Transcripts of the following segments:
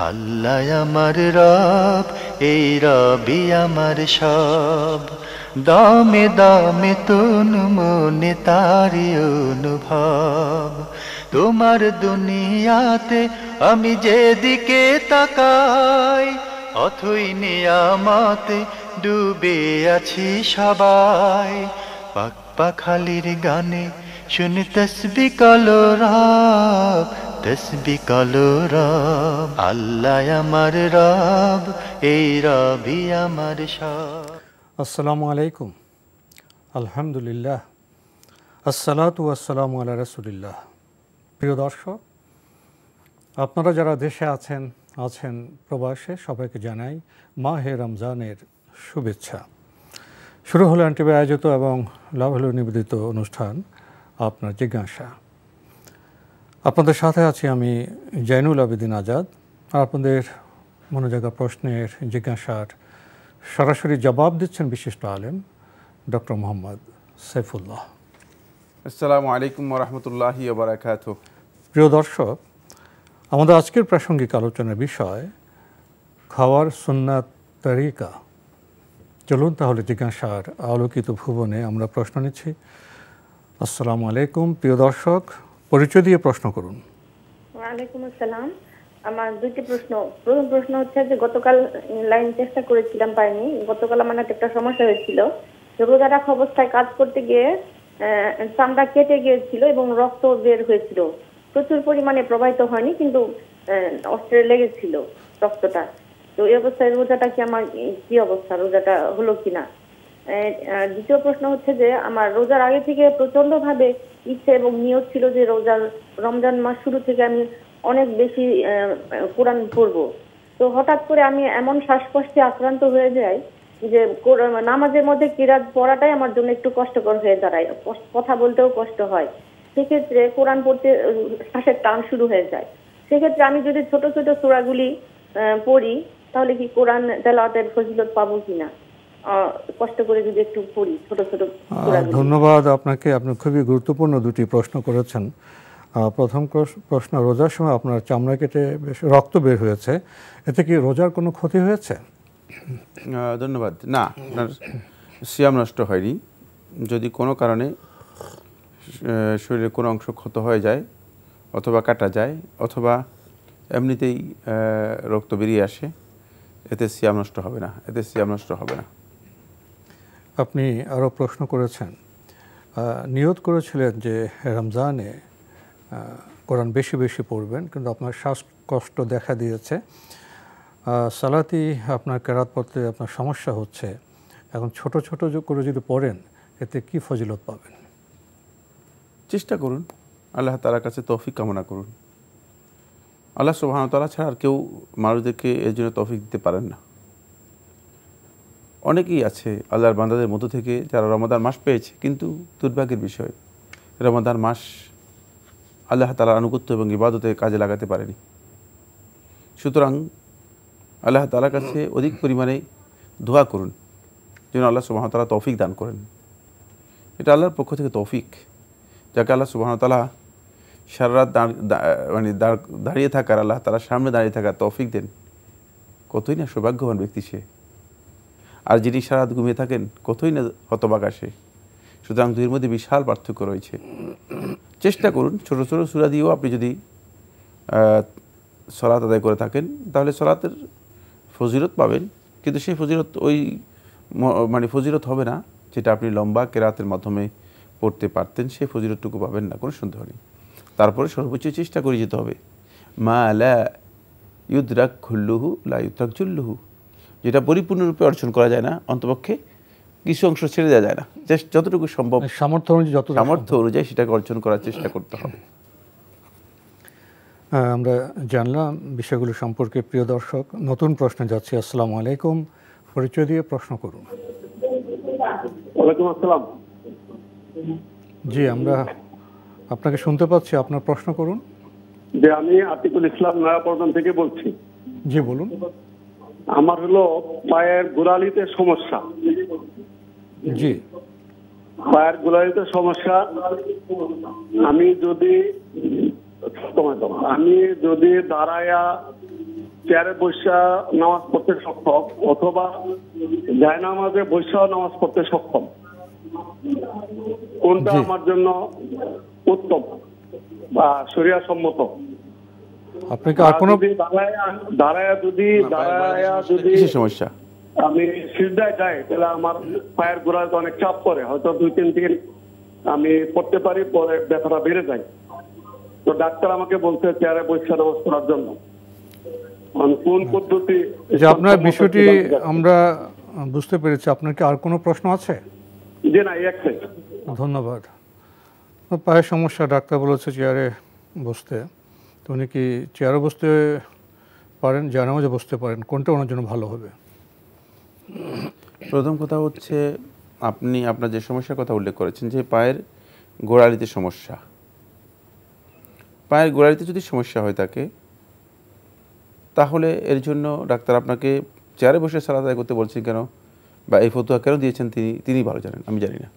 আল্লাহ আমার রব, এই রবি আমার সব। দামে দামে তন মনে তারি অনুভব। তোমার দুনিয়াতে আমি যেদিকে তাকাই, অথই নিয়ামতে ডুবে আছি সবাই। পাক পাখালির গানে শুনি তসবি কলো রব, তসবি কলো রব। আল্লাহ আমার রব, এই রবি আমার সব। আসসালামু আলাইকুম, আলহামদুলিল্লাহ, আসসালাতু ওয়াসসালামু আলা রাসূলিল্লাহ। প্রিয় দর্শক, আপনারা যারা দেশে আছেন প্রবাসে, সবাইকে জানাই মাহে রমজানের শুভেচ্ছা। শুরু হলো এনটিভি আয়োজিত এবং লাভ হলো নিবেদিত অনুষ্ঠান আপনার জিজ্ঞাসা। আপনাদের সাথে আছি আমি জয়নুল আবেদিন আজাদ। আর আপনাদের মনোযোগা প্রশ্নের জিজ্ঞাসার সরাসরি জবাব দিচ্ছেন বিশিষ্ট আলেম ডক্টর মোহাম্মদ সাইফুল্লাহ। আসসালামু আলাইকুম ওয়া রাহমাতুল্লাহি ওয়া বারাকাতুহু। প্রিয় দর্শক, আমাদের আজকের প্রাসঙ্গিক আলোচনার বিষয় খাওয়ার সুন্নাত তরিকা। চলুন তাহলে জিজ্ঞাসার আলোকিত ভুবনে আমরা প্রশ্ন নিচ্ছি। আসসালামু আলাইকুম, প্রিয় দর্শক, পরিচয় দিয়ে প্রশ্ন করুন। ওয়ালাইকুম আসসালাম। আমার দুইটি প্রশ্ন। প্রথম প্রশ্ন হচ্ছে যে গতকাল লাইন চেষ্টা করেছিলাম, পাইনি। গতকাল আমার একটা সমস্যা হয়েছিল। রোজা রাখা অবস্থায় কাজ করতে গিয়ে চামড়া কেটে গিয়েছিল এবং রক্ত বের হয়েছিল। প্রচুর পরিমাণে প্রবাহিত হয়নি, কিন্তু অস্ত্রে লেগেছিল রক্তটা। তো এই অবস্থায় রোজাটা কি আমার কি অবস্থা, রোজাটা হলো কিনা? দ্বিতীয় প্রশ্ন হচ্ছে যে আমার রোজার আগে থেকে প্রচন্ড ভাবে ইচ্ছে এবং নিয়ত ছিল যে রমজান মাস শুরু থেকে আমি অনেক বেশি কোরআন পড়বো। তো হঠাৎ করে আমি এমন শ্বাসকষ্টে আক্রান্ত হয়ে যাই যে নামাজের মধ্যে কিরাত পড়াটাই আমার জন্য একটু কষ্টকর হয়ে দাঁড়ায়, কথা বলতেও কষ্ট হয়। সেক্ষেত্রে কোরআন পড়তে শ্বাসের টান শুরু হয়ে যায়। সেক্ষেত্রে আমি যদি ছোট ছোট সূরাগুলি পড়ি, তাহলে কি কোরআন তেলাওয়াতের ফজিলত পাবো কিনা? কষ্ট করে যদি একটু পড়ি ছোট ছোট। ধন্যবাদ আপনাকে। আপনি খুবই গুরুত্বপূর্ণ দুটি প্রশ্ন করেছেন। প্রথম প্রশ্ন, রোজার সময় আপনার চামড়া কেটে বেশ রক্ত বের হয়েছে, এতে কি রোজার কোনো ক্ষতি হয়েছে? ধন্যবাদ। না, আপনার সিয়াম নষ্ট হয়নি। যদি কোনো কারণে শরীরের কোনো অংশ ক্ষত হয়ে যায়, অথবা কাটা যায়, অথবা এমনিতেই রক্ত বেরিয়ে আসে, এতে সিয়াম নষ্ট হবে না। আপনি আরও প্রশ্ন করেছেন, নিয়ত করেছিলেন যে রমজানে কোরআন বেশি বেশি পড়বেন, কিন্তু আপনার শ্বাসকষ্ট দেখা দিয়েছে, সালাতি আপনার কেরাত পড়তে আপনার সমস্যা হচ্ছে। এখন ছোট ছোট করে যদি পড়েন, এতে কি ফজিলত পাবেন? চেষ্টা করুন, আল্লাহ তাআলার কাছে তৌফিক কামনা করুন। আল্লাহ সুবহানাহু ওয়া তাআলা ছাড়া আর কেউ মানুষদেরকে এর জন্য তৌফিক দিতে পারেন না। অনেকেই আছে আল্লাহর বান্দাদের মধ্য থেকে যারা রমাদান মাস পেয়েছে, কিন্তু দুর্ভাগ্যের বিষয় রমাদান মাস আল্লাহ তাআলার আনুগত্য এবং ইবাদতে কাজে লাগাতে পারেনি। সুতরাং আল্লাহ তাআলার কাছে অধিক পরিমাণে দোয়া করুন যেন আল্লাহ সুবহানাহু ওয়া তাআলা তৌফিক দান করেন। এটা আল্লাহর পক্ষ থেকে তৌফিক, যাকে আল্লাহ সুবহানাহু ওয়া তাআলা সারা রাত দাঁড়িয়ে থাকার, আল্লাহ তাআলার সামনে দাঁড়িয়ে থাকার তৌফিক দেন, কতই না সৌভাগ্যবান ব্যক্তি সে। আর যিনি সারা রাত ঘুমিয়ে থাকেন, কতই না হতভাগা সে। সুতরাং দুইয়ের মধ্যে বিশাল পার্থক্য রয়েছে। চেষ্টা করুন ছোটো ছোটো সূরা দিয়েও আপনি যদি সলাত আদায় করে থাকেন, তাহলে সলাতের ফজিলত পাবেন, কিন্তু সেই ফজিলত ফজিলত হবে না যেটা আপনি লম্বা কেরাতের মাধ্যমে পড়তে পারতেন, সেই ফজিলতটুকু পাবেন না, কোনো সন্দেহ নেই। তারপরে সর্বোচ্চ চেষ্টা করে যেতে হবে। মা লা ইউদরাক খুল্লুহু লা ইউতরাক জুল্লুহু, যেটা পরিপূর্ণরূপে অর্জন করা যায় না, অন্তপক্ষে কিছু অংশ ছেড়ে দেওয়া যায় না। যতটুকু সম্ভব সামর্থ্য অনুযায়ী সেটাকে অর্জন করার চেষ্টা করতে হবে। আমরা জানলাম বিষয়গুলো সম্পর্কে। প্রিয় দর্শক, নতুন প্রশ্নে যাচ্ছি। আসসালামু আলাইকুম, পরিচয় দিয়ে প্রশ্ন করুন। ওয়ালাইকুম আসসালাম। জি, আমরা আপনাকে শুনতে পাচ্ছি, আপনার প্রশ্ন করুন। যে আমি আতিকুল ইসলাম নয়াপল্টন থেকে বলছি। জি বলুন। আমার হলো পায়ের গোড়ালিতে সমস্যা। জি, পায়ের গোড়ালিতে সমস্যা। আমি যদি দাঁড়ায়া চেয়ারে বৈশা নামাজ পড়তে সক্ষম অথবা জায়নামাজে বৈশা নামাজ পড়তে সক্ষম, কোনটা জি। আমার জন্য উত্তম বা শরিয়া সম্মত? আপনি কি আর কোনো দাঁড়ায়া যদি কিসের সমস্যা? আমি সিজদায় যাই তাহলে আমার পায়ের গোড়ায় অনেক চাপ পড়ে, হয়তো 2-3 দিন আমি পড়তে পারি, পরে ব্যথাটা বেড়ে যায়। তো ডাক্তার আমাকে বলছে চেয়ারে বসে নামাজ পড়ার জন্য। কোন পদ্ধতি? যে আপনার বিষয়টি আমরা বুঝতে পেরেছি। আপনার কি আর কোনো প্রশ্ন আছে? যে না, একটাই। ধন্যবাদ। পায়ের সমস্যা, ডাক্তার বলেছে চেয়ারে বসতে, তো উনি কি চেয়ারে বসতে পারেন, জায়নামাজে বসতে পারেন, কোনটা ওনার জন্য ভালো হবে? প্রথম কথা হচ্ছে, আপনি আপনার যে সমস্যার কথা উল্লেখ করেছেন যে পায়ের গোড়ালিতে সমস্যা, পায়ের গোড়ালিতে যদি সমস্যা হয়ে থাকে তাহলে এর জন্য ডাক্তার আপনাকে চেয়ারে বসে সালাত আদায় করতে বলছেন কেন, বা এই ফতোয়া কেন দিয়েছেন তিনি ভালো জানেন, আমি জানি না।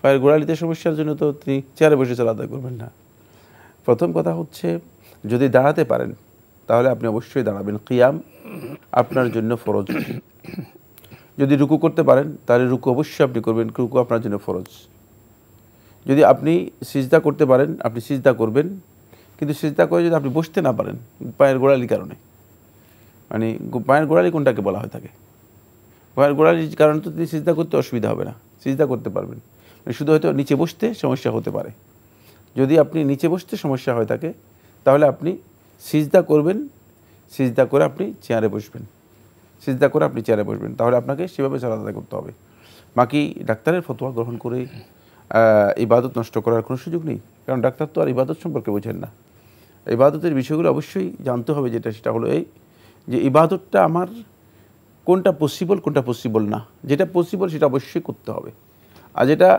পায়ের গোড়ালিতে সমস্যার জন্য তো তিনি চেয়ারে বসে সালাত আদায় করবেন না। প্রথম কথা হচ্ছে, যদি দাঁড়াতে পারেন তাহলে আপনি অবশ্যই দাঁড়াবেন, কিয়াম আপনার জন্য ফরজ। যদি রুকু করতে পারেন তাহলে রুকু অবশ্যই আপনি করবেন, রুকু আপনার জন্য ফরজ। যদি আপনি সিজদা করতে পারেন আপনি সিজদা করবেন, কিন্তু সিজদা করে যদি আপনি বসতে না পারেন পায়ের গোড়ালির কারণে, মানে পায়ের গোড়ালি কোনটাকে বলা হয় থাকে, পায়ের গোড়ালির কারণে তো তিনি সিজদা করতে অসুবিধা হবে না, সিজদা করতে পারবেন, মানে শুধু হয়তো নিচে বসতে সমস্যা হতে পারে। যদি আপনি নিচে বসতে সমস্যা হয়ে থাকে তাহলে আপনি সিজদা করবেন, সিজদা করে আপনি চেয়ারে বসবেন, সিজদা করে আপনি চেয়ারে বসবেন, তাহলে আপনাকে সেভাবে সালাত আদায় করতে হবে। বাকি ডাক্তারের ফতোয়া গ্রহণ করে ইবাদত নষ্ট করার কোনো সুযোগ নেই, কারণ ডাক্তার তো আর ইবাদত সম্পর্কে বোঝেন না। ইবাদতের বিষয়গুলো অবশ্যই জানতে হবে, সেটা হলো এই যে ইবাদতটা আমার কোনটা পসিবল কোনটা পসিবল না, যেটা পসিবল সেটা অবশ্যই করতে হবে, আর যেটা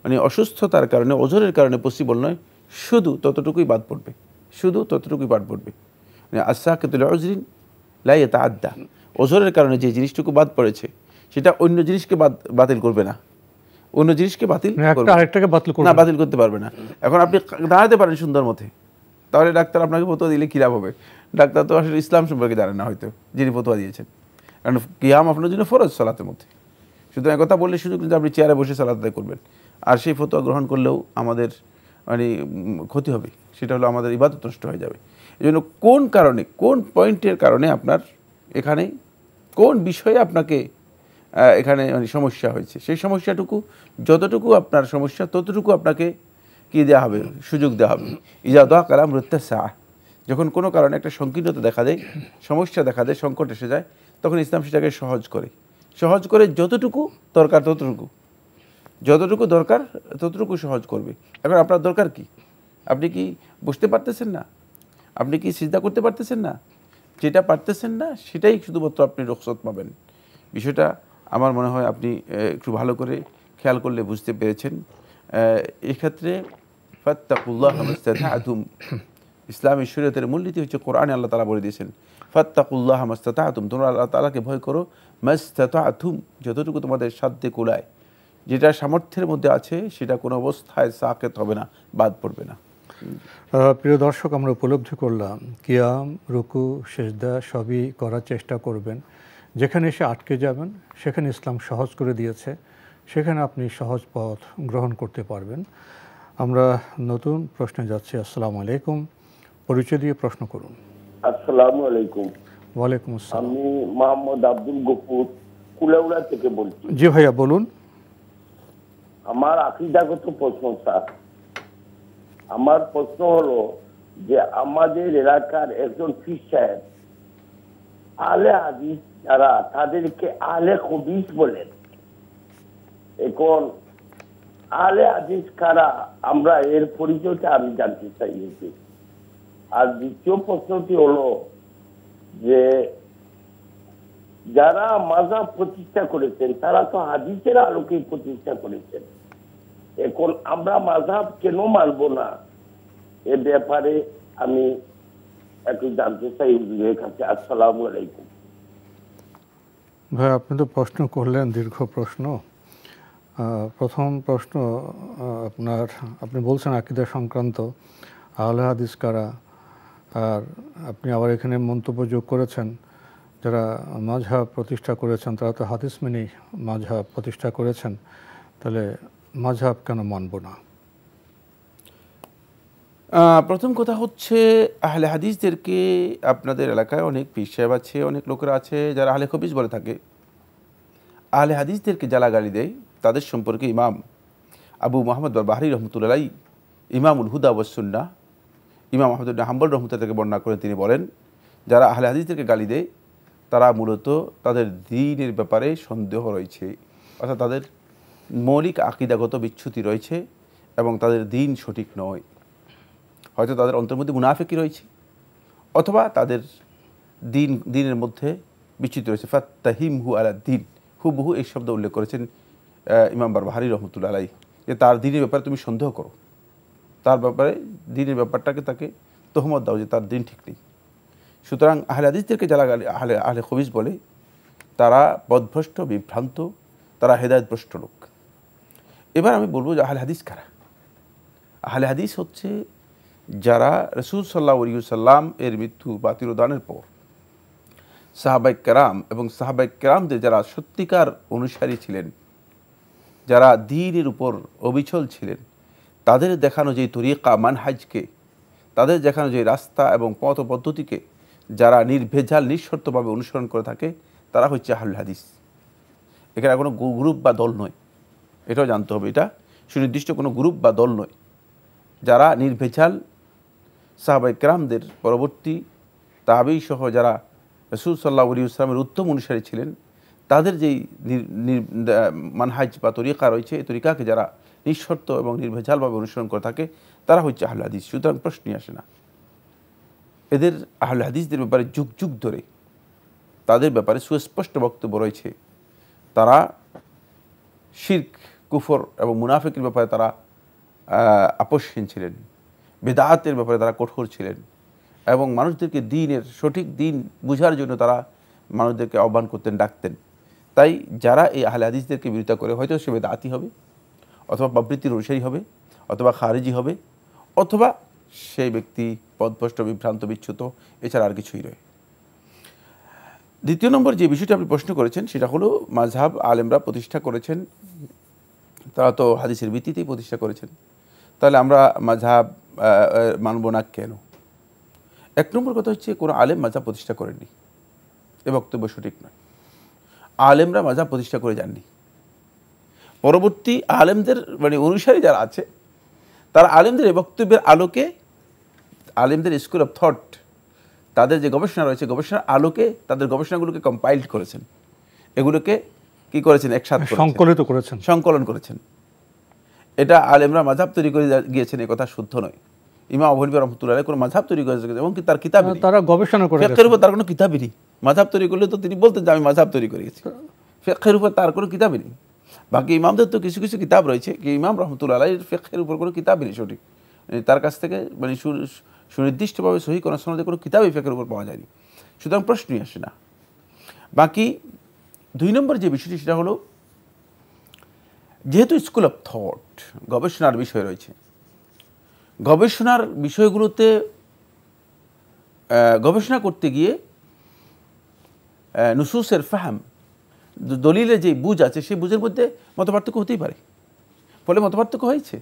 মানে অসুস্থতার কারণে ওজরের কারণে পসিবল নয় শুধু ততটুকুই বাদ পড়বে, শুধু ততটুকুই বাদ পড়বে। মানে আসাকিতুল উজরিন লা ইয়াতাআদ্দা, ওজরের কারণে যে জিনিসটুকু বাদ পড়েছে সেটা অন্য জিনিসকে বাতিল করবে না, অন্য জিনিসকে বাতিল আরেকটাকে বাতিল করতে পারবে না। এখন আপনি দাঁড়াতে পারেন সুন্দর মতে, তাহলে ডাক্তার আপনাকে ফতোয়া দিলে কী লাভ হবে? ডাক্তার তো আসলে ইসলাম সম্পর্কে জানেন না হয়তো, যিনি ফতোয়া দিয়েছেন, কারণ কিয়াম আপনার জন্য ফরজ সালাতের মধ্যে। সুতরাং কথা বললে সুযোগ কিন্তু আপনি চেয়ারে বসে সালাত আদায় করবেন, আর সেই ফতোয়া গ্রহণ করলেও আমাদের মানে ক্ষতি হবে, সেটা হলো আমাদের ইবাদত নষ্ট হয়ে যাবে। এই জন্য কোন কারণে, কোন পয়েন্টের কারণে আপনার এখানে কোন বিষয়ে আপনাকে এখানে মানে সমস্যা হয়েছে, সেই সমস্যাটুকু যতটুকু আপনার সমস্যা ততটুকু আপনাকে কি দেওয়া হবে, সুযোগ দেওয়া হবে। ইজা দোয়া কালাম রত্যাসা, যখন কোনো কারণে একটা সংকীর্ণতা দেখা দেয়, সমস্যা দেখা দেয়, সংকট এসে যায়, তখন ইসলাম সেটাকে সহজ করে যতটুকু দরকার ততটুকু সহজ করবে। এখন আপনার দরকার কি? আপনি কি বসতে পারতেছেন না? আপনি কি সিজদা করতে পারতেছেন না? যেটা পারতেছেন না সেটাই শুধুমাত্র আপনি রুখসত পাবেন। বিষয়টা আমার মনে হয় আপনি একটু ভালো করে খেয়াল করলে বুঝতে পেরেছেন। এক্ষেত্রে ফাত্তাকুল্লাহ মাস্তাতা'তুম, ইসলামী শরীয়তের মূলনীতি হচ্ছে কোরআনে আল্লাহ তাআলা বলে দিয়েছেন ফাত্তাকুল্লাহ মাস্তাতা'তুম, তোমরা আল্লাহ তাআলাকে ভয় করো, মাস্তাতা'তুম যতটুকু তোমাদের সাধ্যে কুলায়, যেটা সামর্থ্যের মধ্যে আছে সেটা কোনো অবস্থায় সাকেত হবে না, বাদ পড়বে না। প্রিয় দর্শক, আমরা উপলব্ধি করলাম কিয়াম, রুকু, সেজদা সবই করার চেষ্টা করবেন। যেখানে এসে আটকে যাবেন সেখানে ইসলাম সহজ করে দিয়েছে, সেখানে আপনি সহজ পথ গ্রহণ করতে পারবেন। আমরা নতুন প্রশ্নে যাচ্ছি। আসসালামু আলাইকুম, পরিচয় দিয়ে প্রশ্ন করুন। আসসালামু আলাইকুম। ওয়ালাইকুম আসসালাম। আমি মোহাম্মদ আব্দুল গফুর, কুলাউড়া থেকে বলছি। জি ভাইয়া বলুন। আমার আকীদাগত প্রশ্ন স্যার। আমার প্রশ্ন হলো যে আমাদের এলাকার একজন পীর সাহেব আলে হাদিস যারা, তাদেরকে আলে হাদিস বলেন। এখন আলে হাদিস কারা, আমরা এর পরিচয়টা আমি জানতে চাই। আর দ্বিতীয় প্রশ্নটি হলো যে যারা মাযহাব প্রতিষ্ঠা করেছেন তারা তো হাদিসের আলোকেই প্রতিষ্ঠা করেছেন, এখন আমরা মাযহাব কেন মানব না, এ ব্যাপারে আমি একটু জানতে চাই হুজুরের কাছে। আসসালামু আলাইকুম। ভাই, আপনি তো প্রশ্ন করলেন, দীর্ঘ প্রশ্ন। প্রথম প্রশ্ন আপনি বলছেন আকীদা সংক্রান্ত, আহলে হাদিস কারা, আর আপনি আবার এখানে মন্তব্য যোগ করেছেন যারা মাযহাব প্রতিষ্ঠা করেছেন তারা তো হাদিস মেনেই মাযহাব প্রতিষ্ঠা করেছেন, তাহলে মাযহাব কেন মানব না? প্রথম কথা হচ্ছে আহলে হাদিসদেরকে আপনাদের এলাকায় অনেক পীর সাহেব আছে, অনেক লোকেরা আছে যারা আহলে খবিস বলে থাকে। আহলে হাদিসদেরকে যারা গালি দেয় তাদের সম্পর্কে ইমাম আবু মোহাম্মদ বারবাহারি রহমতুল্লাহ, ইমামুল হুদা ওয়াস সুন্নাহ, ইমাম আহমদ ইবনে হাম্বল রহমতুল্লাহ থেকে বর্ণনা করেন। তিনি বলেন যারা আহলে হাদিসদেরকে গালি দেয় তারা মূলত তাদের দ্বীনের ব্যাপারে সন্দেহ রয়েছে, অর্থাৎ তাদের মৌলিক আকীদাগত বিচ্যুতি রয়েছে এবং তাদের দ্বীন সঠিক নয়। হয়তো তাদের অন্তর মধ্যে মুনাফিকি রয়েছে অথবা তাদের দ্বীনের মধ্যে বিচ্যুতি রয়েছে। ফাত্তাহিমহু আলা দ্বীন, হুবহু এই শব্দ উল্লেখ করেছেন ইমাম বারবাহারি রহমতুল্লাহ আলাইহি, যে তার দ্বীনের ব্যাপারে তুমি সন্দেহ করো, তার ব্যাপারে দ্বীনের ব্যাপারটাকে তাকে তহমত দাও যে তার দ্বীন ঠিক নেই। সুতরাং আহলে হাদিসদেরকে যারা আহলে খবিস বলে তারা পথভ্রষ্ট, বিভ্রান্ত, তারা হেদায়েতভ্রষ্ট লোক। এবার আমি বলবো যে আহলে হাদিস কারা? আহলে হাদিস হচ্ছে যারা রাসূল সাল্লাল্লাহু আলাইহি ওয়াসাল্লাম এর মৃত্যু বা তিরোধানের পর সাহাবায়ে কেরাম এবং সাহাবায়ে কেরামদের যারা সত্যিকার অনুসারী ছিলেন, যারা দ্বীনের উপর অবিচল ছিলেন, তাদের দেখানো যে তরিকা মানহাজকে, তাদের দেখানো যে রাস্তা এবং পথ পদ্ধতিকে যারা নির্ভেজাল নিঃশর্তভাবে অনুসরণ করে থাকে, তারা হচ্ছে আহলুল হাদিস। এখানে কোনো গ্রুপ বা দল নয়, এটাও জানতে হবে। এটা সুনির্দিষ্ট কোনো গ্রুপ বা দল নয়। যারা নির্ভেজাল সাহাবায়ে কেরামদের পরবর্তী তাবেঈ সহ যারা রাসূল সাল্লাল্লাহু আলাইহি ওয়াসাল্লামের উত্তম অনুসারী ছিলেন, তাদের যেই মানহাজ বা তরিকা রয়েছে, এই তরিকাকে যারা নিঃশর্ত এবং নির্ভেজালভাবে অনুসরণ করে থাকে, তারা হচ্ছে আহলুল হাদিস। সুতরাং প্রশ্নই আসে না। এদের আহলুল হাদিসদের ব্যাপারে যুগ যুগ ধরে তাদের ব্যাপারে সুস্পষ্ট বক্তব্য রয়েছে। তারা শিরক, কুফর এবং মুনাফিকের ব্যাপারে তারা আপোষহীন ছিলেন, বিদআতের ব্যাপারে তারা কঠোর ছিলেন এবং মানুষদেরকে দ্বীনের সঠিক দ্বীন বুঝার জন্য তারা মানুষদেরকে আহ্বান করতেন, ডাকতেন। তাই যারা এই আহলে হাদিসদেরকে বিরোধিতা করে, হয়তো সে বিদআতি হবে অথবা প্রবৃত্তির অনুসারী হবে অথবা খারিজি হবে অথবা সেই ব্যক্তি পথভ্রষ্ট, বিভ্রান্ত, বিচ্যুত, এছাড়া আর কিছুই নয়। দ্বিতীয় নম্বর যে বিষয়টি আপনি প্রশ্ন করেছেন সেটা হলো মাযহাব আলেমরা প্রতিষ্ঠা করেছেন, তারা তো হাদিসের ভিত্তিতেই প্রতিষ্ঠা করেছেন, তাহলে আমরা মাযহাব মানব না কেন? এক নম্বর কথা হচ্ছে কোনো আলেম মাযহাব প্রতিষ্ঠা করেননি, এ বক্তব্য সঠিক নয়। আলেমরা মাযহাব প্রতিষ্ঠা করে যাননি। পরবর্তী আলেমদের মানে অনুসারী যারা আছে তারা আলেমদের এই বক্তব্যের আলোকে, আলেমদের স্কুল অফ থট, তাদের যে গবেষণা রয়েছে, গবেষণার আলোকে তাদের গবেষণাগুলোকে কম্পাইল্ড করেছেন, এগুলোকে কি করেছেন, একসাথে সংকলন করেছেন। এটা আলেমরা মাযহাব তৈরি করে গিয়েছেন এই কথা শুদ্ধ নয়। ইমাম আবু হানিফা রাহমাতুল্লাহ আলাইহি কোনো মাযহাব তৈরি করেছেন এবং কি তার কিতাব নেই, তারা গবেষণা করে ফিকহের উপর তার কোনো কিতাবই নেই। মাযহাব তৈরি করলে তো তিনি বলতেন যে আমি মাযহাব তৈরি করেছি, ফিকহের উপর তার কোনো কিতাবই নেই। বাকি ইমামদের তো কিছু কিছু কিতাব রয়েছে, কি ইমাম রাহমাতুল্লাহ আলাইহির ফিকহের উপর কোনো কিতাবই নেই সঠিক, তার কাছ থেকে মানে সুনির্দিষ্টভাবে সহিহ কোনো সনদে কোনো কিতাবই ফিকহের উপর পাওয়া যায়নি। সুতরাং প্রশ্নই আসে না। বাকি দুই নম্বর যে বিষয়টি সেটা হলো, যেহেতু স্কুল অফ থট গবেষণার বিষয় রয়েছে, গবেষণার বিষয়গুলোতে গবেষণা করতে গিয়ে নুসুসের ফাহাম, দলিলের যে বুঝ আছে সেই বুঝের মধ্যে মতপার্থক্য হতেই পারে, ফলে মতপার্থক্য হয়েছে।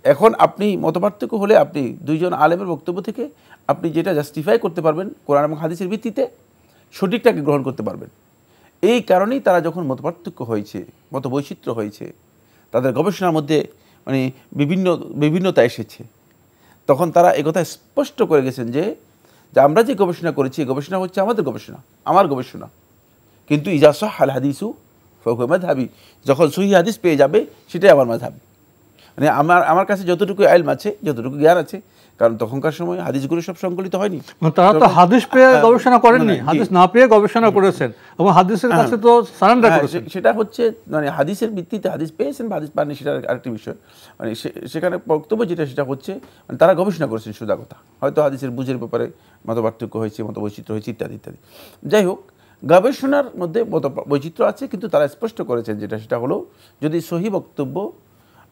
এখন আপনি মতপার্থক্য হলে আপনি দুইজন আলেমের বক্তব্য থেকে আপনি যেটা জাস্টিফাই করতে পারবেন কোরআন এবং হাদিসের ভিত্তিতে, সঠিকটাকে গ্রহণ করতে পারবেন। এই কারণেই তারা যখন মতপার্থক্য হয়েছে, মত বৈচিত্র্য হয়েছে, তাদের গবেষণার মধ্যে মানে বিভিন্নতা এসেছে, তখন তারা একথা স্পষ্ট করে গেছেন যে আমরা যে গবেষণা করেছি এই গবেষণা হচ্ছে আমাদের গবেষণা, আমার গবেষণা, কিন্তু ইজা সাহাল হাদিসু ফাহুয়া মাযহাবি, যখন সহিহ হাদিস পেয়ে যাবে সেটাই আমার মাযহাব। মানে আমার কাছে যতটুকু ইলম আছে, যতটুকু জ্ঞান আছে, কারণ তখনকার সময় হাদিসগুলো সব সংকলিত হয়নি, তারা তো হাদিস পেয়ে গবেষণা করেননি, হাদিস না পেয়ে গবেষণা করেছেন এবং হাদিসের কাছে তো সারেন্ডার করেছেন। সেটা হচ্ছে মানে হাদিসের ভিত্তিতে হাদিস পেয়েছেন বা হাদিস পাননি সেটা আরেকটি বিষয়। মানে সেখানে বক্তব্য যেটা সেটা হচ্ছে মানে তারা গবেষণা করেছেন সোজা কথা, হয়তো হাদিসের বুঝের ব্যাপারে মতপার্থক্য হয়েছে, মত বৈচিত্র্য হয়েছে ইত্যাদি ইত্যাদি। যাই হোক, গবেষণার মধ্যে মত বৈচিত্র্য আছে, কিন্তু তারা স্পষ্ট করেছেন যেটা সেটা হলো যদি সহি বক্তব্য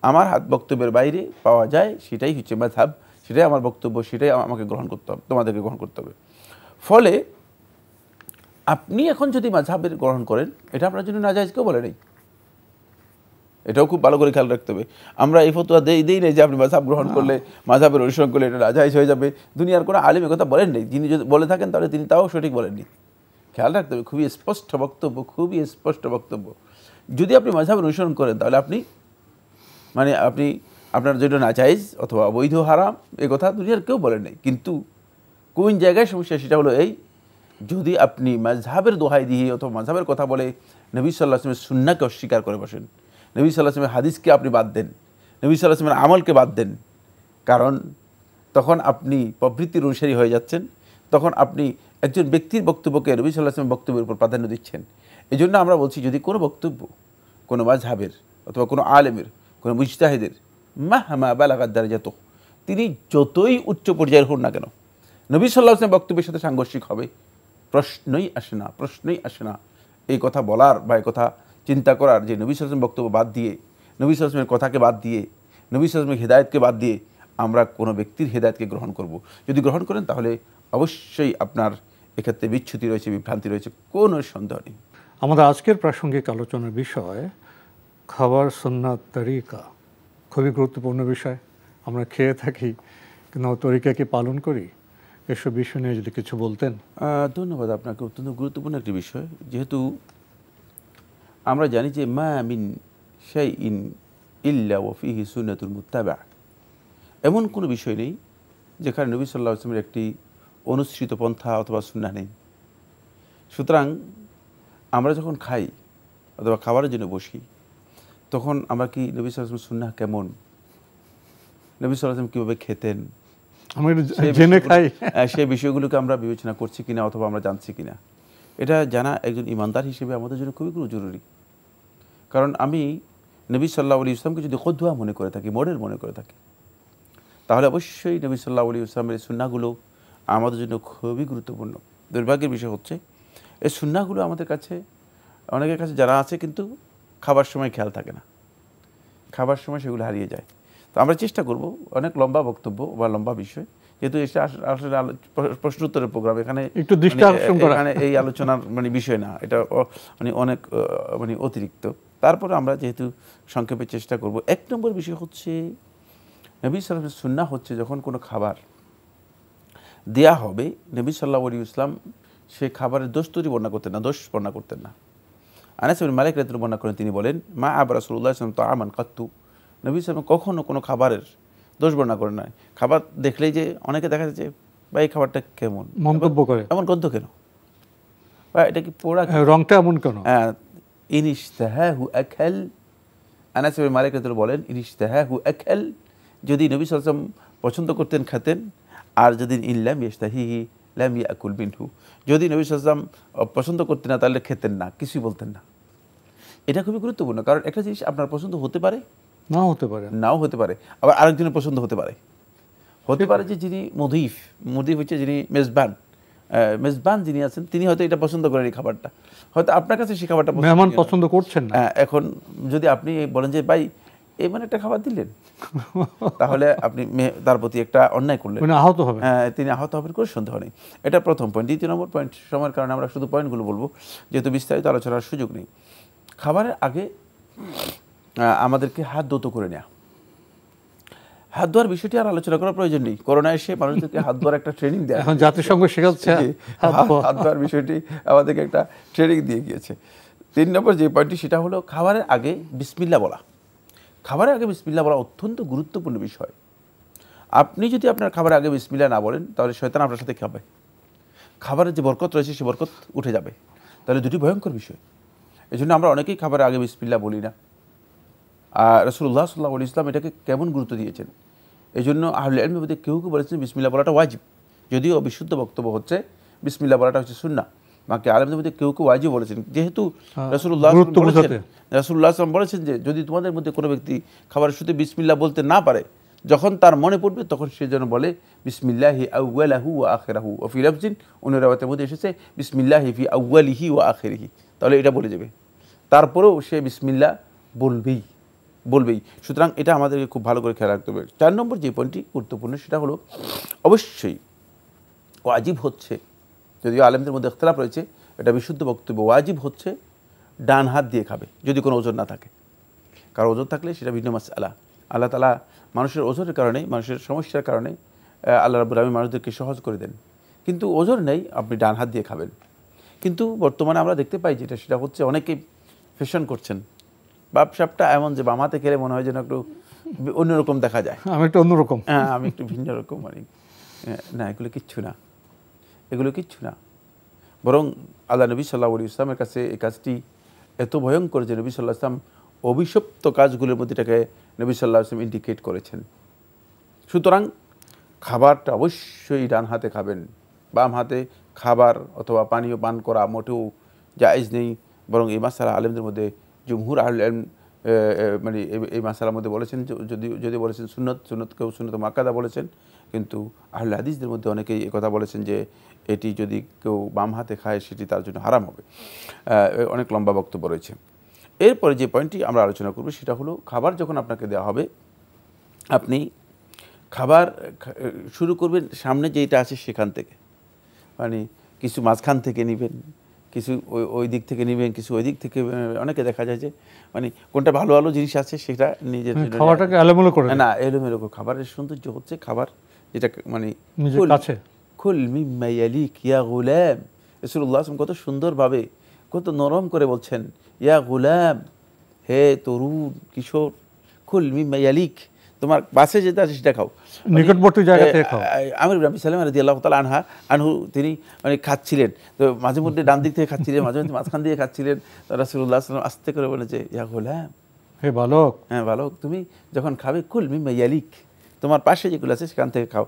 আমার বক্তব্যের বাইরে পাওয়া যায় সেটাই হচ্ছে মাযহাব, সেটাই আমার বক্তব্য, সেটাই আমাকে গ্রহণ করতে হবে, তোমাদেরকে গ্রহণ করতে হবে। ফলে আপনি এখন যদি মাযহাবের গ্রহণ করেন, এটা আপনার জন্য নাজায়েজ কেউ বলে নেই। এটাও খুব ভালো করে খেয়াল রাখতে হবে। আমরা এই ফতোয়া দেই নেই যে আপনি মাযহাব গ্রহণ করলে, মাযহাবের অনুসরণ করলে এটা নাজায়েজ হয়ে যাবে। দুনিয়ার কোনো আলিম কথা বলেন নেই। যিনি যদি বলে থাকেন তাহলে তিনি তাও সঠিক বলেননি। খেয়াল রাখতে হবে, খুবই স্পষ্ট বক্তব্য, খুবই স্পষ্ট বক্তব্য। যদি আপনি মাযহাবের অনুসরণ করেন তাহলে আপনি আপনার যেটা নাজায়েজ অথবা অবৈধ হারাম, এ কথা দুনিয়ার কেউ বলেন নাই। কিন্তু কোন জায়গায় সমস্যা সেটা হলো এই, যদি আপনি মাযহাবের দোহাই দিয়ে অথবা মাযহাবের কথা বলে নবী সাল্লাল্লাহু আলাইহি ওয়াসাল্লামের সুন্নাহকে অস্বীকার করে বসেন, নবী সাল্লাল্লাহু আলাইহি ওয়াসাল্লামের হাদিসকে আপনি বাদ দেন, নবী সাল্লাল্লাহু আলাইহি ওয়াসাল্লামের আমলকে বাদ দেন, কারণ তখন আপনি প্রবৃত্তির অনুসারী হয়ে যাচ্ছেন। তখন আপনি একজন ব্যক্তির বক্তব্যকে নবী সাল্লাল্লাহু আলাইহি ওয়াসাল্লামের বক্তব্যের উপর প্রাধান্য দিচ্ছেন। এই জন্য আমরা বলছি, যদি কোনো বক্তব্য কোনো মাযহাবের অথবা কোনো আলেমের, কোনো মুজতাহিদের মাহমা বালাগাত দারাজাতু, তিনি যতই উচ্চ পর্যায়ের হন না কেন, নবী সাল্লাল্লাহু আলাইহি ওয়াসাল্লামের বক্তব্যের সাথে সাংঘর্ষিক হবে, প্রশ্নই আসে না। এই কথা বলার বা এই কথা চিন্তা করার যে নবী সাল্লাল্লাহু আলাইহি ওয়াসাল্লামের বক্তব্য বাদ দিয়ে, নবী সাল্লাল্লাহু আলাইহি ওয়াসাল্লামের কথাকে বাদ দিয়ে, নবী সাল্লাল্লাহু আলাইহি ওয়াসাল্লামের হিদায়াতকে বাদ দিয়ে আমরা কোনো ব্যক্তির হিদায়াতকে গ্রহণ করব। যদি গ্রহণ করেন তাহলে অবশ্যই আপনার এক্ষেত্রে বিচ্যুতি রয়েছে, বিভ্রান্তি রয়েছে, কোনো সন্দেহ নেই। আমাদের আজকের প্রাসঙ্গিক আলোচনার বিষয় খাবার সুন্নাত তরিকা, খুবই গুরুত্বপূর্ণ বিষয়। আমরা খেয়ে থাকি কিন্তু তরিকা কি পালন করি, এসব বিষয় নিয়ে যদি কিছু বলতেন। ধন্যবাদ আপনাকে। অত্যন্ত গুরুত্বপূর্ণ একটি বিষয়। যেহেতু আমরা জানি যে মা মিন শাইইন ইল্লা ওয়া ফিহি সুন্নাতুল মুত্তাবা, এমন কোনো বিষয় নেই যেখানে নবী সাল্লাল্লাহু আলাইহি ওয়াসাল্লামের একটি অনুসৃত পন্থা অথবা সুন্নাহ নেই। সুতরাং আমরা যখন খাই অথবা খাবারের জন্য বসি, তখন আমরা কি নবী সাল্লাল্লাহু আলাইহি ওয়াসাল্লামের সুন্নাহ কেমন, নবী সাল্লাল্লাহু আলাইহি ওয়াসাল্লাম কীভাবে খেতেন, আমি জেনে খাই, সেই বিষয়গুলোকে আমরা বিবেচনা করছি কিনা অথবা আমরা জানছি কিনা, এটা জানা একজন ইমানদার হিসেবে আমাদের জন্য খুবই জরুরি। কারণ আমি নবী সাল্লাল্লাহু আলাইহি ওয়াসাল্লামকে যদি কদওয়া মনে করে থাকি, মডেল মনে করে থাকি, তাহলে অবশ্যই নবী সাল্লাল্লাহু আলাইহি ওয়াসাল্লামের সুন্নাহগুলো আমাদের জন্য খুবই গুরুত্বপূর্ণ। দুর্ভাগ্যের বিষয় হচ্ছে এই সুন্নাহগুলো আমাদের কাছে, অনেকের কাছে যারা আছে কিন্তু খাবার সময় খেয়াল থাকে না, খাবার সময় সেগুলো হারিয়ে যায়। তো আমরা চেষ্টা করব, অনেক লম্বা বক্তব্য বা লম্বা বিষয়, যেহেতু এটা আসলে প্রশ্ন উত্তরের প্রোগ্রাম, এখানে একটু দৃষ্টি আকর্ষণ করা, এখানে এই আলোচনার বিষয় না, এটা অনেক অতিরিক্ত। তারপরে আমরা যেহেতু সংক্ষেপে চেষ্টা করব। এক নম্বর বিষয় হচ্ছে নবী সাল্লাল্লাহু আলাইহি ওয়াসাল্লামের সুন্নাহ হচ্ছে যখন কোনো খাবার দেয়া হবে, নবী সাল্লাল্লাহু আলাইহি ওয়াসাল্লাম সে খাবারের দোষ বর্ণনা করতেন না, দোষ বর্ণনা করতেন না। আনাস ইবনে মালিক রাদিয়াল্লাহু বর্ণনা করেন, তিনি বলেন মা আবা রাসূলুল্লাহ সাল্লাল্লাহু আলাইহি ওয়াসাল্লাম তাআমান কাত্তু, নবী সাল্লাল্লাহু আলাইহি ওয়াসাল্লাম কখনো কোনো খাবারের দোষ বর্ণনা করেন না। খাবার দেখলেই যে অনেকে দেখা যাচ্ছে বা এই খাবারটা কেমন, মন্তব্য করে, এমন গন্ধ কেন, বা এটা কি পোড়া, রংটা এমন কেন, ইনিশতাহাহু আকাল। আনাস ইবনে মালিক রাদিয়াল্লাহু বলেন ইনিশতাহাহু আকাল, যদি নবী সাল্লাল্লাহু আলাইহি ওয়াসাল্লাম পছন্দ করতেন খেতেন, আর যদি ইল্লাম ইয়াশতাহিহি লাম ইয়াকুল মিনহু, যদি নবী সাল্লাল্লাহু আলাইহি ওয়াসাল্লাম পছন্দ করতেন না তাহলে খেতেন না, কিছুই বলতেন না। এটা খুবই গুরুত্বপূর্ণ, কারণ একটা জিনিস আপনার পছন্দ হতে পারে, নাও হতে পারে, আবার আরেকজনের পছন্দ হতে পারে। যে যিনি মুদিফ হচ্ছে যিনি মেজবান যিনি আছেন, তিনি হয়তো এটা পছন্দ করেন, এই খাবারটা হয়তো আপনার কাছে সেই খাবারটা মেহমান পছন্দ করছেন না। এখন যদি আপনি বলেন যে ভাই এমন একটা খাবার দিলেন, তাহলে আপনি তার প্রতি একটা অন্যায় করলেন, আহত হবে, তিনি আহত হবেন, কোনো সন্দেহ নেই। এটা প্রথম পয়েন্ট। দ্বিতীয় নম্বর পয়েন্ট, সময়ের কারণে আমরা শুধু পয়েন্টগুলো বলবো, যেহেতু বিস্তারিত আলোচনার সুযোগ নেই। খাবারের আগে আমাদেরকে হাত ধৌত করে নেওয়া, হাত ধোয়ার বিষয়টি আর আলোচনা করার প্রয়োজন নেই। করোনা এসে মানুষদেরকে হাত ধোয়ার একটা ট্রেনিং দেয়, এখন জাতিসংঘ শেখাচ্ছে হাত ধোয়ার বিষয়টি আমাদেরকে একটা ট্রেনিং দিয়ে গিয়েছে। 3 নম্বর যে পয়েন্টটি, সেটা হলো খাবারের আগে বিসমিল্লাহ বলা। খাবারের আগে বিসমিল্লাহ বলা অত্যন্ত গুরুত্বপূর্ণ বিষয়। আপনি যদি আপনার খাবারের আগে বিসমিল্লাহ না বলেন, তাহলে শয়তান আপনার সাথে খাবে, খাবারের যে বরকত রয়েছে সে বরকত উঠে যাবে। তাহলে দুটি ভয়ঙ্কর বিষয়। এই জন্য আমরা অনেকেই খাবারের আগে বিসমিল্লাহ বলি না। আর রাসূলুল্লাহ সাল্লাল্লাহু আলাইহি ওয়াসাল্লাম এটাকে কেমন গুরুত্ব দিয়েছেন। এই জন্য আহলে ইলমের মধ্যে কেউ বলেছেন বিসমিল্লাহ বলাটা ওয়াজিব, যদিও বিশুদ্ধ বক্তব্য হচ্ছে বিসমিল্লাহ বলাটা হচ্ছে সুন্নাহ। বাকি আলেমদের মধ্যে কেউ ওয়াজিব বলেছেন, যেহেতু রাসূলুল্লাহ সাল্লাল্লাহু বলেছেন যে যদি তোমাদের মধ্যে কোনো ব্যক্তি খাবারের শুরুতে বিসমিল্লাহ বলতে না পারে, যখন তার মনে পড়বে তখন সে যেন বলে বিসমিল্লাহি আউওয়ালাহু ওয়া আখিরাহু, ওয়া ফি লাফজিন, অন্য রাওয়াতের মধ্যে এসেছে বিসমিল্লাহি ফি আউওয়ালিহি ওয়া আখিরিহি, তাহলে এটা বলে যাবে। তারপরেও সে বিসমিল্লাহ বলবেই, বলবেই। সুতরাং এটা আমাদেরকে খুব ভালো করে খেয়াল রাখতে হবে। 4 নম্বর যে পয়েন্টটি গুরুত্বপূর্ণ সেটা হলো অবশ্যই ওয়াজিব হচ্ছে, যদিও আলেমদের মধ্যে ইখতিলাফ রয়েছে, এটা বিশুদ্ধ বক্তব্য, ওয়াজিব হচ্ছে ডান হাত দিয়ে খাবে যদি কোনো ওজন না থাকে। কারণ ওজন থাকলে সেটা ভিন্ন মাসআলা। আল্লাহ তাআলা মানুষের ওজনের কারণে, মানুষের সমস্যার কারণে আল্লাহ রাব্বুল আলামিন মানুষদেরকে সহজ করে দেন, কিন্তু ওজন নেই, আপনি ডান হাত দিয়ে খাবেন। কিন্তু বর্তমানে আমরা দেখতে পাই যেটা সেটা হচ্ছে অনেকেই ফ্যাশন করছেন, বাপসাপটা এমন যে বাম হাতে খেলে মনে হয় যেন একটু অন্যরকম দেখা যায়, আমি একটু অন্যরকম, হ্যাঁ আমি একটু ভিন্ন রকম, মানে না, এগুলো কিচ্ছু না, এগুলো কিচ্ছু না। বরং আল্লাহ নবী সাল্লাল্লাহু আলাইহি ওয়াসাল্লামের কাছে এই কাজটি এত ভয়ঙ্কর যে নবী সাল্লাল্লাহু আলাইহি ওয়াসাল্লাম অভিশপ্ত কাজগুলোর মধ্যে এটাকে নবী সাল্লাল্লাহু আলাইহি ওয়াসাল্লাম ইন্ডিকেট করেছেন। সুতরাং খাবারটা অবশ্যই ডান হাতে খাবেন। বাম হাতে খাবার অথবা পানীয় পান করা মোটেও জায়েজ নেই। বরং এই মাসালা আলেমদের মধ্যে জুমহুর আহলে ইলম মানে এই মাসালার মধ্যে বলেছেন, যদি বলেছেন সুন্নত, কেউ সুন্নত মুআক্কাদা বলেছেন, কিন্তু আহলে হাদিসদের মধ্যে অনেকেই কথা বলেছেন যে এটি যদি কেউ বাম হাতে খায় সেটি তার জন্য হারাম হবে। অনেক লম্বা বক্তব্য রয়েছে। এরপরে যে পয়েন্টটি আমরা আলোচনা করব সেটা হলো খাবার যখন আপনাকে দেওয়া হবে, আপনি খাবার শুরু করবেন সামনে যেটা আছে সেখান থেকে, মানে কিছু মাঝখান থেকে নেবেন, কিছু ওই দিক থেকে নেবেন, কিছু ওই দিক থেকে। অনেকে দেখা যায় যে মানে কোনটা ভালো ভালো জিনিস আছে সেটা নিজের জন্য, খাবারটাকে এলোমেলো করে না এলোমেলো। খাবারের সৌন্দর্য হচ্ছে খাবার যেটা মানে নিজের কাছে। কুল মিম্মা ইয়ালিক ইয়া গুলাম, রাসূলুল্লাহ সাল্লাল্লাহু আলাইহি ওয়াসাল্লাম কত সুন্দরভাবে, কত নরম করে বলছেন, ইয়া গুলাম, হে তরুণ কিশোর, কুল মিম্মা ইয়ালিক, তোমার বাসে যেটা আছে সেটা খাও, নিকটবর্তী জায়গা থেকে খাও। আমির ইবনে আবি সালেমা রাদিয়াল্লাহু তাআলা আনহু তিনি মানে খাচ্ছিলেন, তো মাঝে মধ্যে ডান দিক থেকে খাচ্ছিলেন, মাঝে মধ্যে মাঝখান দিয়ে খাচ্ছিলেন। রাসূলুল্লাহ সাল্লাল্লাহু আলাইহি ওয়াসাল্লাম আস্তে করে বলে যে ইয়া গুলাম, হে বালক, হ্যাঁ বালক, তুমি যখন খাবে কুল মিম্মা ইয়ালিক, তোমার পাশে যেগুলো আছে সেখান থেকে খাও,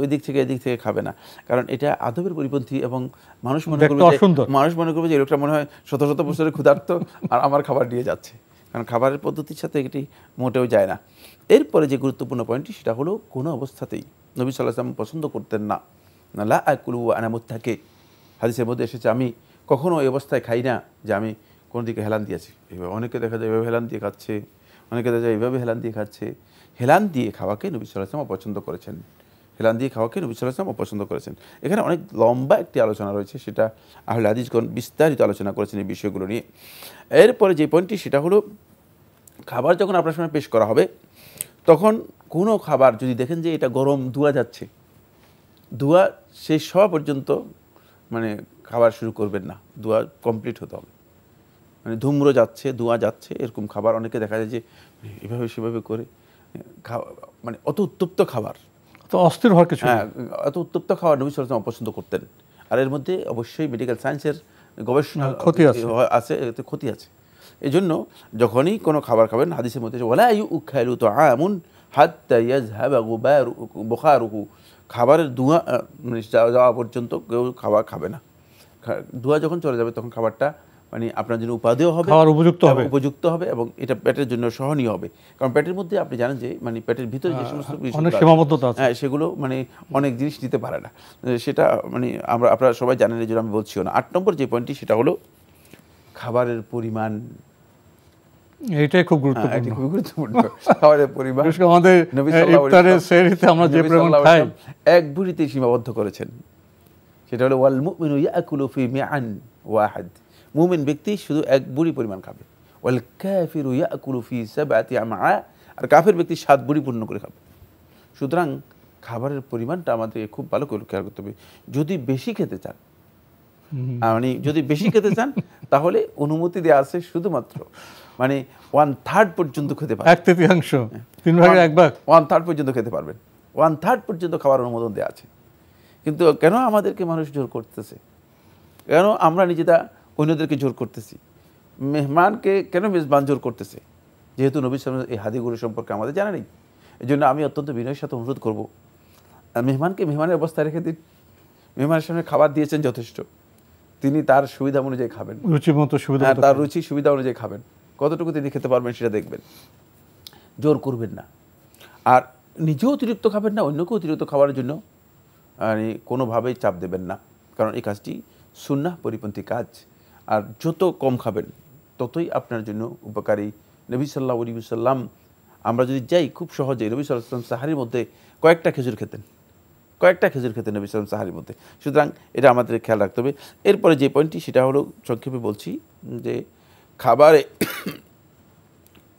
ওই দিক থেকে এদিক থেকে খাবে না। কারণ এটা আদবের পরিপন্থী এবং মানুষ মনে করবে যে লোকটা মনে হয় শত শত বছরের ক্ষুধার্ত আর আমার খাবার দিয়ে যাচ্ছে, কারণ খাবারের পদ্ধতির সাথে এটি মোটেও যায় না। এরপরে যে গুরুত্বপূর্ণ পয়েন্টটি সেটা হলো কোনো অবস্থাতেই নবী সাল্লাল্লাহু আলাইহি ওয়াসাল্লাম পছন্দ করতেন না লা আকুলু ওয়া আনা মুত্তাকি। হাদিসের মধ্যে এসেছে আমি কখনো এই অবস্থায় খাই না যে আমি কোন দিকে হেলান দিয়েছি। এভাবে অনেকে দেখা যায় এভাবে হেলান দিয়ে খাচ্ছে, অনেকে দেখা যায় এইভাবে হেলান দিয়ে খাচ্ছে। হেলান দিয়ে খাওয়াকে নবী সাল্লাল্লাহু আলাইহি ওয়াসাল্লাম অপছন্দ করেছেন, হেলান দিয়ে খাওয়াকে নবী সাল্লাল্লাহু আলাইহি ওয়াসাল্লাম অপছন্দ করেছেন। এখানে অনেক লম্বা একটি আলোচনা রয়েছে, সেটা আহলে হাদিসগণ বিস্তারিত আলোচনা করেছেন এই বিষয়গুলো নিয়ে। এরপরে যে পয়েন্টটি সেটা হলো খাবার যখন আপনার সামনে পেশ করা হবে তখন কোনো খাবার যদি দেখেন যে এটা গরম ধোঁয়া যাচ্ছে, ধোঁয়া শেষ হওয়া পর্যন্ত মানে খাবার শুরু করবেন না, ধোঁয়া কমপ্লিট হতে হবে। মানে ধূম্র যাচ্ছে, ধোঁয়া যাচ্ছে, এরকম খাবার অনেকে দেখা যায় যে এভাবে সেভাবে করে খাওয়া, মানে অত উত্তপ্ত খাবার, অত অস্থির হওয়ার কিছু, হ্যাঁ অত উত্তপ্ত খাবার নবী সাল্লাল্লাহু আলাইহি ওয়াসাল্লাম অপছন্দ করতেন। আর এর মধ্যে অবশ্যই মেডিকেল সায়েন্সের গবেষণা ক্ষতি আছে, এতে ক্ষতি আছে। এই জন্য যখনই কোনো খাবার খাবেন হাদিসের মধ্যে ওয়ালা ইউখালু তাআমুন হাত্তা ইয়াযহাবা বুখারুহু, খাবারের ধোঁয়া যাওয়া পর্যন্ত কেউ খাবার খাবে না। ধোঁয়া যখন চলে যাবে তখন খাবারটা মানে আপনার জন্য উপাদেয় হবে, খাবার উপযুক্ত হবে এবং এটা পেটের জন্য সহনীয় হবে। কারণ পেটের মধ্যে আপনি জানেন যে মানে পেটের ভিতরে যে সমস্ত সীমাবদ্ধতা আছে, হ্যাঁ সেগুলো মানে অনেক জিনিস নিতে পারে না, সেটা মানে আপনারা সবাই জানেন, এই জন্য আমি বলছিও না। 8 নম্বর যে পয়েন্টটি সেটা হলো খাবারের পরিমাণ। এইটাই খুব গুরুত্বপূর্ণ, খুব গুরুত্বপূর্ণ খাবারের পরিমাণ। আমাদের ইফতারের সেহরিতে আমরা যে পরিমাণ খাই এক বুড়িতে সীমাবদ্ধ করেছেন, সেটা হলো ওয়াল মুমিনু ইয়াকুলু ফি মিআন ওয়াহিদ, মুমিন ব্যক্তি শুধু এক বুড়ি পরিমাণ খাবে। ওয়াল কাফিরু ইয়াকুলু ফি সাবআতি আমআ, আর কাফের ব্যক্তি 7 বুড়ি পূর্ণ করে খাবে। সুতরাং খাবারের পরিমাণটা আমাদের খুব ভালো করে খেয়াল করতে হবে। যদি বেশি খেতে চান, মানে যদি বেশি খেতে চান তাহলে অনুমতি দেওয়া আছে শুধুমাত্র মানে 1/3 পর্যন্ত খেতে পারবেন, 1/3, 3 ভাগের 1 ভাগ, 1/3 পর্যন্ত খেতে পারবেন, 1/3 পর্যন্ত খাবার অনুমোদন দেওয়া আছে। কিন্তু কেন আমাদেরকে মানুষ জোর করতেছে? কেন আমরা নিজেরা অন্যদেরকে জোর করতেছি? মেহমানকে কেন মেজবান জোর করতেছে? যেহেতু নবী সাল্লাল্লাহু আলাইহি ওয়াসাল্লাম এই হাদিসগুলো সম্পর্কে আমাদের জানা নেই। এই জন্য আমি অত্যন্ত বিনয়ের সাথে অনুরোধ করব, মেহমানকে মেহমানের অবস্থায় রেখে দিন। মেহমানের সামনে খাবার দিয়েছেন যথেষ্ট, তিনি তার সুবিধা অনুযায়ী খাবেন, তার রুচি সুবিধা অনুযায়ী খাবেন, কতটুকু তিনি খেতে পারবেন সেটা দেখবেন, জোর করবেন না। আর নিজেও অতিরিক্ত খাবেন না, অন্যকে অতিরিক্ত খাবারের জন্য মানে কোনোভাবেই চাপ দেবেন না, কারণ এই কাজটি সুন্নাহ পরিপন্থী কাজ। আর যত কম খাবেন ততই আপনার জন্য উপকারী নবী সাল্লাল্লাহু আলাইহি ওয়াসাল্লাম আমরা যদি যাই খুব সহজে নবী সাল্লাল্লাহু আলাইহি ওয়াসাল্লাম সাহারির মধ্যে কয়েকটা খেজুর খেতেন নবী সাল্লাল্লাহু সাহারির মধ্যে। সুতরাং এটা আমাদের খেয়াল রাখতে হবে। এরপরে যে পয়েন্টটি সেটা হলো সংক্ষেপে বলছি যে খাবারে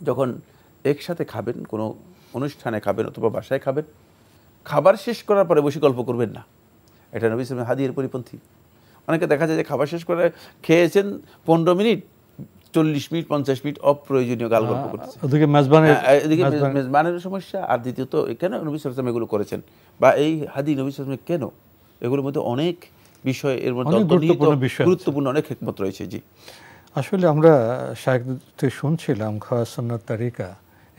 যখন একসাথে খাবেন, কোনো অনুষ্ঠানে খাবেন অথবা বাসায় খাবেন, খাবার শেষ করার পরে বসে গল্প করবেন না। এটা নবী সাল্লাল্লাহু হাদিয়ের পরিপন্থী। অনেকে দেখা যায় যে খাবার শেষ করে খেয়েছেন 15 মিনিট, 40 মিনিট 50 মিনিট অপ্রয়োজনীয় গাল গল্প করতেছে। এদিকে মেজবানের সমস্যা, আর দ্বিতীয়ত কেন নবী সাল্লাল্লাহু আলাইহি ওয়াসাল্লাম এগুলো করেছেন, বা এই হাদি নবী সাল্লাল্লাহু আলাইহি ওয়াসাল্লাম কেন, এগুলোর মধ্যে অনেক বিষয়, এর মধ্যে গুরুত্বপূর্ণ অনেক হিকমত রয়েছে। জি, আসলে আমরা শায়খদের শুনছিলাম খাওয়া সুন্নাত তারিকা,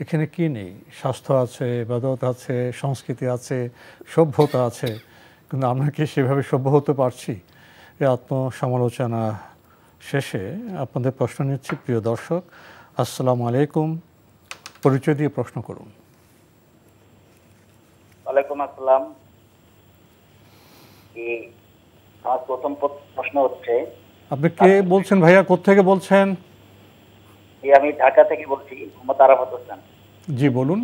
এখানে কি নেই? স্বাস্থ্য আছে, ইবাদত আছে, সংস্কৃতি আছে, সভ্যতা আছে, কিন্তু আমরা কি সেভাবে সভ্য হতে পারছি? এই আত্মসমালোচনা শেষে আপনাদের প্রশ্ন নিচ্ছি। প্রিয় দর্শক, আসসালামু আলাইকুম, পরিচয় দিয়ে প্রশ্ন করুন। ওয়ালাইকুম আসসালাম। আমার প্রথম প্রশ্ন হচ্ছে, আপনি কে বলছেন ভাইয়া, কোত্থেকে বলছেন? আমি ঢাকা থেকে বলছি, মোহাম্মদ আরাফাত হোসেন। জি বলুন।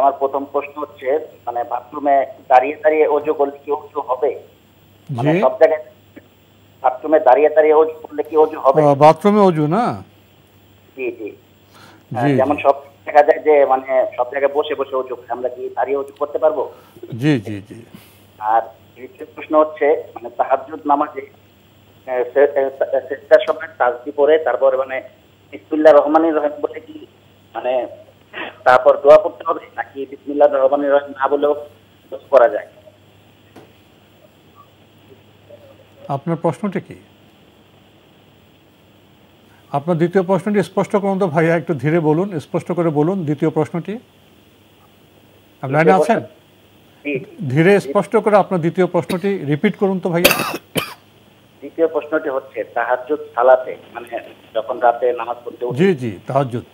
আমার প্রথম প্রশ্ন হচ্ছে, মানে বাথরুমে দাঁড়িয়ে দাঁড়িয়ে ওযু করলে কি ওযু হবে? মানে সব জায়গায় বাথরুমে দাঁড়িয়ে দাঁড়িয়ে ওযু করলে কি ওযু হবে? বাথরুমে ওযু না? জি জি, যেমন সব দেখা যায় যে মানে সব জায়গায় বসে বসে ওযু, আমরা কি দাঁড়িয়ে ওযু করতে পারবো? জি জি জি। আর দ্বিতীয় প্রশ্ন হচ্ছে, মানে তাহাজ্জুদ নামাজে সেজদার সময় তাসবিহ পড়ে তারপর মানে বিসমিল্লাহির রহমানির রহিম বলে কি মানে তারপর দোয়া করতে হবে, নাকি বিসমিল্লাহির রহমানির রহিম না বলেও করা যায়? আপনার প্রশ্নটি কি? আপনার দ্বিতীয় প্রশ্নটি স্পষ্ট করুন তো ভাইয়া, একটু ধীরে বলুন, স্পষ্ট করে বলুন দ্বিতীয় প্রশ্নটি। আপনি লাইনে আছেন? ধীরে স্পষ্ট করে আপনার দ্বিতীয় প্রশ্নটি রিপিট করুন তো ভাইয়া। দ্বিতীয় প্রশ্নটি হচ্ছে তাহাজ্জুদ সালাতে, মানে যখন রাতে নামাজ পড়তে উঠি, জি জি তাহাজ্জুদ,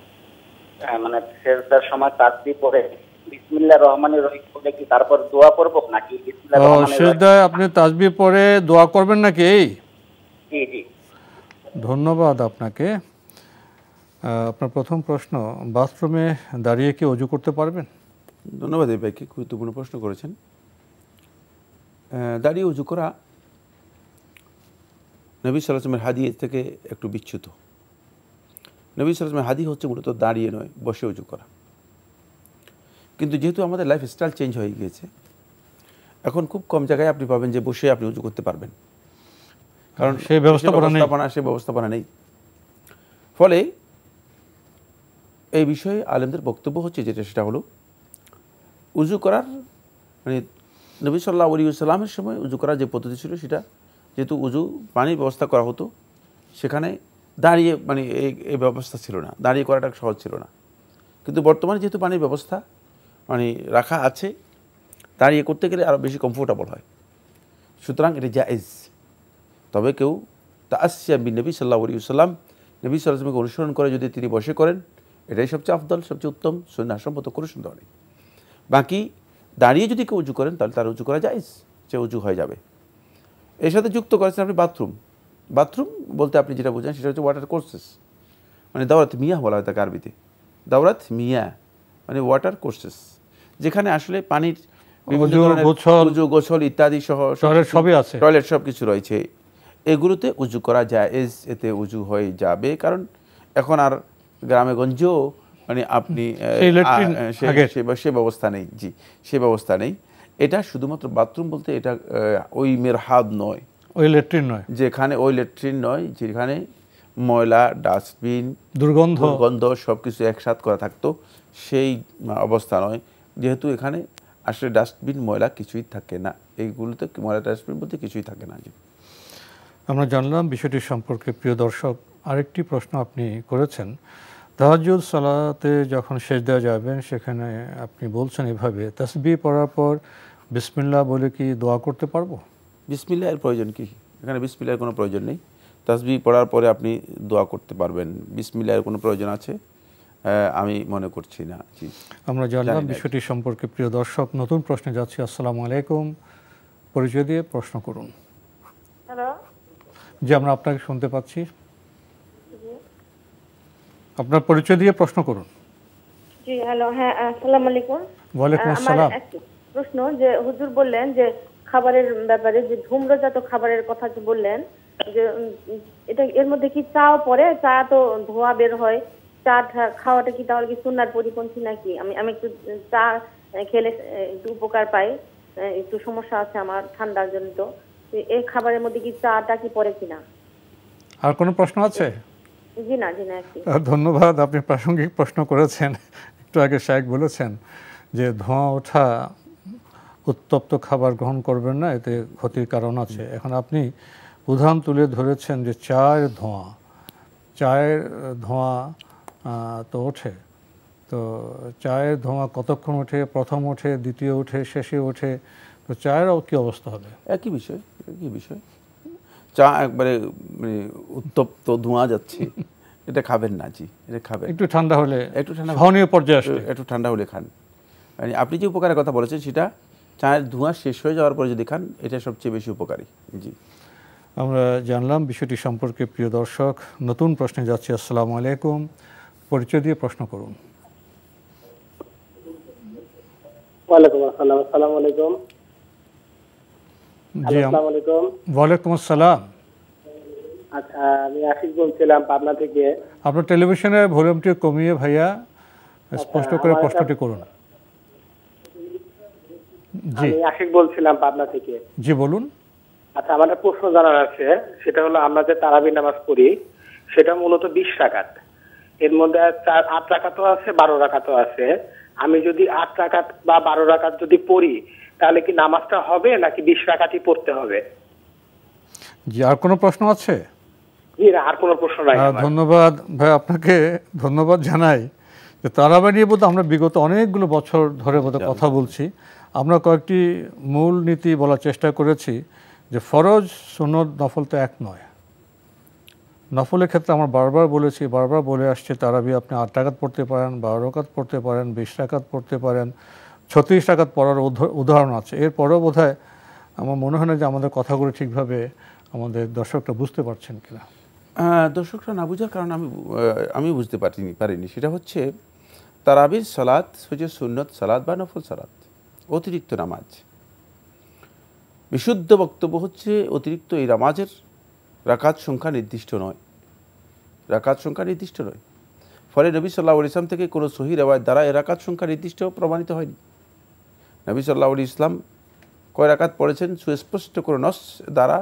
মানে সেজদার সময় তাসবিহ পড়ে বিসমিল্লাহির রহমানির রহিম বলে কি তারপর দোয়া করব, নাকি বিসমিল্লাহির রহমানির রহিম? সেজদায় আপনি তাসবিহ পড়ে দোয়া করবেন নাকি? এই জি জি, ধন্যবাদ আপনাকে। আপনার প্রথম প্রশ্ন, বাথরুমে দাঁড়িয়ে কি ওযু করতে পারবেন? ধন্যবাদ এই ভাইকে, গুরুত্বপূর্ণ প্রশ্ন করেছেন। দাঁড়িয়ে উজু করা নবী সাল্লাল্লাহু আলাইহি ওয়াসাল্লামের হাদিস থেকে একটু বিচ্যুত। নবী সাল্লাল্লাহু আলাইহি ওয়াসাল্লামের হাদিস হচ্ছে মূলত দাঁড়িয়ে নয়, বসে উজু করা। কিন্তু যেহেতু আমাদের লাইফ স্টাইল চেঞ্জ হয়ে গিয়েছে, এখন খুব কম জায়গায় আপনি পাবেন যে বসে আপনি উজু করতে পারবেন, কারণ সেই ব্যবস্থাপনা নেই। ফলে এই বিষয়ে আলেমদের বক্তব্য হচ্ছে যেটা, সেটা হলো উজু করার মানে নবী সাল্লাল্লাহু আলাইহি ওয়াসাল্লামের সময় উজু করার যে পদ্ধতি ছিল, সেটা যেহেতু উজু পানির ব্যবস্থা করা হতো, সেখানে দাঁড়িয়ে মানে এই ব্যবস্থা ছিল না, দাঁড়িয়ে করাটা সহজ ছিল না। কিন্তু বর্তমানে যেহেতু পানির ব্যবস্থা মানে রাখা আছে, দাঁড়িয়ে করতে গেলে আরও বেশি কমফোর্টেবল হয়, সুতরাং এটা জায়েজ। তবে কেউ তাআসসিয়া বিন নবী সাল্লাল্লাহু আলাইহি ওয়াসাল্লাম, নবী সাল্লাল্লাহু আলাইহি ওয়াসাল্লামকে অনুসরণ করে যদি তিনি বসে করেন, এটাই সবচেয়ে আফদল, সবচেয়ে উত্তম, সুন্নাহসম্মত, কোনো সন্দেহ নেই। বাকি দাঁড়িয়ে যদি কেউ উজু করেন তাহলে তার উজু করা জায়েজ, সে উজু হয়ে যাবে। এর সাথে যুক্ত করেছেন আপনি বাথরুম। বাথরুম বলতে আপনি যেটা বোঝেন সেটা হচ্ছে ওয়াটার কোর্সেস, মানে দাওরাত মিয়াহ বলা হয় তাকে আরবিতে। দাওরাত মিয়াহ মানে ওয়াটার কোর্সেস, যেখানে আসলে পানির গোসল ইত্যাদি সহ সবই আছে, টয়লেট সব কিছু রয়েছে, এগুলোতে উজু করা জায়েজ, এতে উজু হয়ে যাবে। কারণ এখন আর গ্রামে গঞ্জেও মানে আপনি সে ব্যবস্থা নেই। জি, সে ব্যবস্থা নেই। এটা শুধুমাত্র বাথরুম বলতে এটা ওই মেরহাদ নয়, ওই ল্যাট্রিন নয়, যেখানে ওই ল্যাট্রিন নয় যেখানে ময়লা, ডাস্টবিন, দুর্গন্ধ সব কিছু একসাথ করা থাকতো, সেই অবস্থা নয়। যেহেতু এখানে আসলে ডাস্টবিন, ময়লা কিছুই থাকে না, এইগুলোতে ময়লা ডাস্টবিন বলতে কিছুই থাকে না। জি, আমরা জানলাম বিষয়টি সম্পর্কে। প্রিয় দর্শক, আরেকটি প্রশ্ন আপনি করেছেন, তাহাজ্জুদ সালাতে যখন সেজদায় যাবেন সেখানে আপনি বলছেন এভাবে, তাসবিহ পড়ার পর বিসমিল্লাহ বলে কি দোয়া করতে পারবো? বিসমিল্লাহ এর প্রয়োজন কি? এখানে বিসমিল্লাহর কোনো প্রয়োজন নেই। তাসবিহ পড়ার পরে আপনি দোয়া করতে পারবেন, বিসমিল্লাহর কোনো প্রয়োজন আছে আমি মনে করছি না। জি, আমরা জানলাম বিষয়টি সম্পর্কে। প্রিয় দর্শক, নতুন প্রশ্নে যাচ্ছি। আসসালামু আলাইকুম, পরিচয় দিয়ে প্রশ্ন করুন। হ্যালো, জি, আমরা আপনাকে শুনতে পাচ্ছি। আপনার পরিচয় দিয়ে প্রশ্ন করুন। জি হ্যালো, হ্যাঁ আসসালামু আলাইকুম। ওয়ালাইকুম আমার আসসালাম। একটা প্রশ্ন, যে হুজুর বললেন যে খাবারের ব্যাপারে, যে ধূম্রজাত খাবারের কথা যে বললেন, যে এটা এর মধ্যে কি চাও পড়ে? চা তো ধোঁয়া বের হয়, চা খাওয়াটা কি তাহলে কি সুন্নার পরিপন্থী নাকি? আমি একটু চা খেলে একটু উপকার পাই, একটু সমস্যা আছে আমার ঠান্ডার জন্য। তো এই খাবারের মধ্যে কি চাটা কি পড়ে কিনা? আর কোনো প্রশ্ন আছে? জি না একটু। ধন্যবাদ, আপনি প্রাসঙ্গিক প্রশ্ন করেছেন। একটু আগে শায়েখ বলেছেন যে ধোঁয়া ওঠা উত্তপ্ত খাবার গ্রহণ করবেন না, এতে ক্ষতির কারণ আছে। এখন আপনি উদাহরণ তুলে ধরেছেন যে চায়ের ধোঁয়া তো ওঠে, তো চায়ের ধোঁয়া কতক্ষণ ওঠে? প্রথম ওঠে, দ্বিতীয় ওঠে, শেষে ওঠে, তো চায়েরও কী অবস্থা হবে? একই বিষয়। চা একবারে মানে উত্তপ্ত ধোঁয়া যাচ্ছে, এটা খাবেন না জি, এটা খাবেন একটু ঠান্ডা হলে, সহনীয় পর্যায়ে আসলে একটু ঠান্ডা হলে খান। মানে আপনি যে উপকারের কথা বলেছেন সেটা চায়ের ধোঁয়া শেষ হয়ে যাওয়ার পরে যদি খান, এটা সবচেয়ে বেশি উপকারী। জি, আমরা জানলাম বিষয়টি সম্পর্কে। প্রিয় দর্শক, নতুন প্রশ্নে যাচ্ছি। আসসালামু আলাইকুম, পরিচয় দিয়ে প্রশ্ন করুন। ওয়ালাইকুম আসসালাম। আসসালামু আলাইকুম। জি, আসসালামু আলাইকুম। ওয়ালাইকুম আসসালাম। আচ্ছা, আমি আশিক বলছিলাম পাবনা থেকে। আপনার টেলিভিশনের ভলিউমটি কমিয়ে ভাইয়া স্পষ্ট করে প্রশ্নটি করুন। জি, আমি আশিক বলছিলাম পাবনা থেকে। জি বলুন। আচ্ছা, আমার একটা প্রশ্ন জানার আছে, সেটা হলো আমরা যে তারাবি নামাজ পড়ি সেটা মূলত 20 রাকাত, এর মধ্যে 8 রাকাতও আছে, 12 রাকাতও আছে। আমি যদি 8 রাকাত বা 12 রাকাত যদি পড়ি, তাহলে কি নামাজটা হবে নাকি 20 রাকাতই পড়তে হবে? জি, আর কোনো প্রশ্ন আছে? জি না, আর কোনো প্রশ্ন নাই। ধন্যবাদ ভাই, আপনাকে ধন্যবাদ জানাই। যে তারাবি নিয়ে বোধহয় আমরা বিগত অনেকগুলো বছর ধরে বোধহয় কথা বলছি। আমরা কয়েকটি মূল নীতি বলার চেষ্টা করেছি, যে ফরজ, সুন্নত, নফল তো এক নয়। নফলের ক্ষেত্রে আমরা বারবার বলে আসছি, তারাবি আপনি 8 রাকাত পড়তে পারেন, 12 রাকাত পড়তে পারেন, 20 রাকাত পড়তে পারেন, 36 রাকাত পড়ার উদাহরণ আছে। এরপরেও বোধহয় আমার মনে হয় না যে আমাদের কথাগুলো ঠিকভাবে আমাদের দর্শকরা বুঝতে পারছেন কিনা। দর্শকরা না বুঝার কারণ আমি বুঝতে পারিনি। সেটা হচ্ছে তারাবির সালাত হচ্ছে সুন্নত সালাত বা নফল সালাত, অতিরিক্ত নামাজ। বিশুদ্ধ বক্তব্য হচ্ছে অতিরিক্ত এই নামাজের রাকাত সংখ্যা নির্দিষ্ট নয়। ফলে নবী সাল্লাল্লাহু আলাইহি ইসলাম থেকে কোনো সহিহ রিওয়ায়াত দ্বারা এ রাকাত সংখ্যা নির্দিষ্ট প্রমাণিত হয়নি। নবী সাল্লাল্লাহু আলাইহি ইসলাম কয় রাকাত পড়েছেন সুস্পষ্ট কোনো নস দ্বারা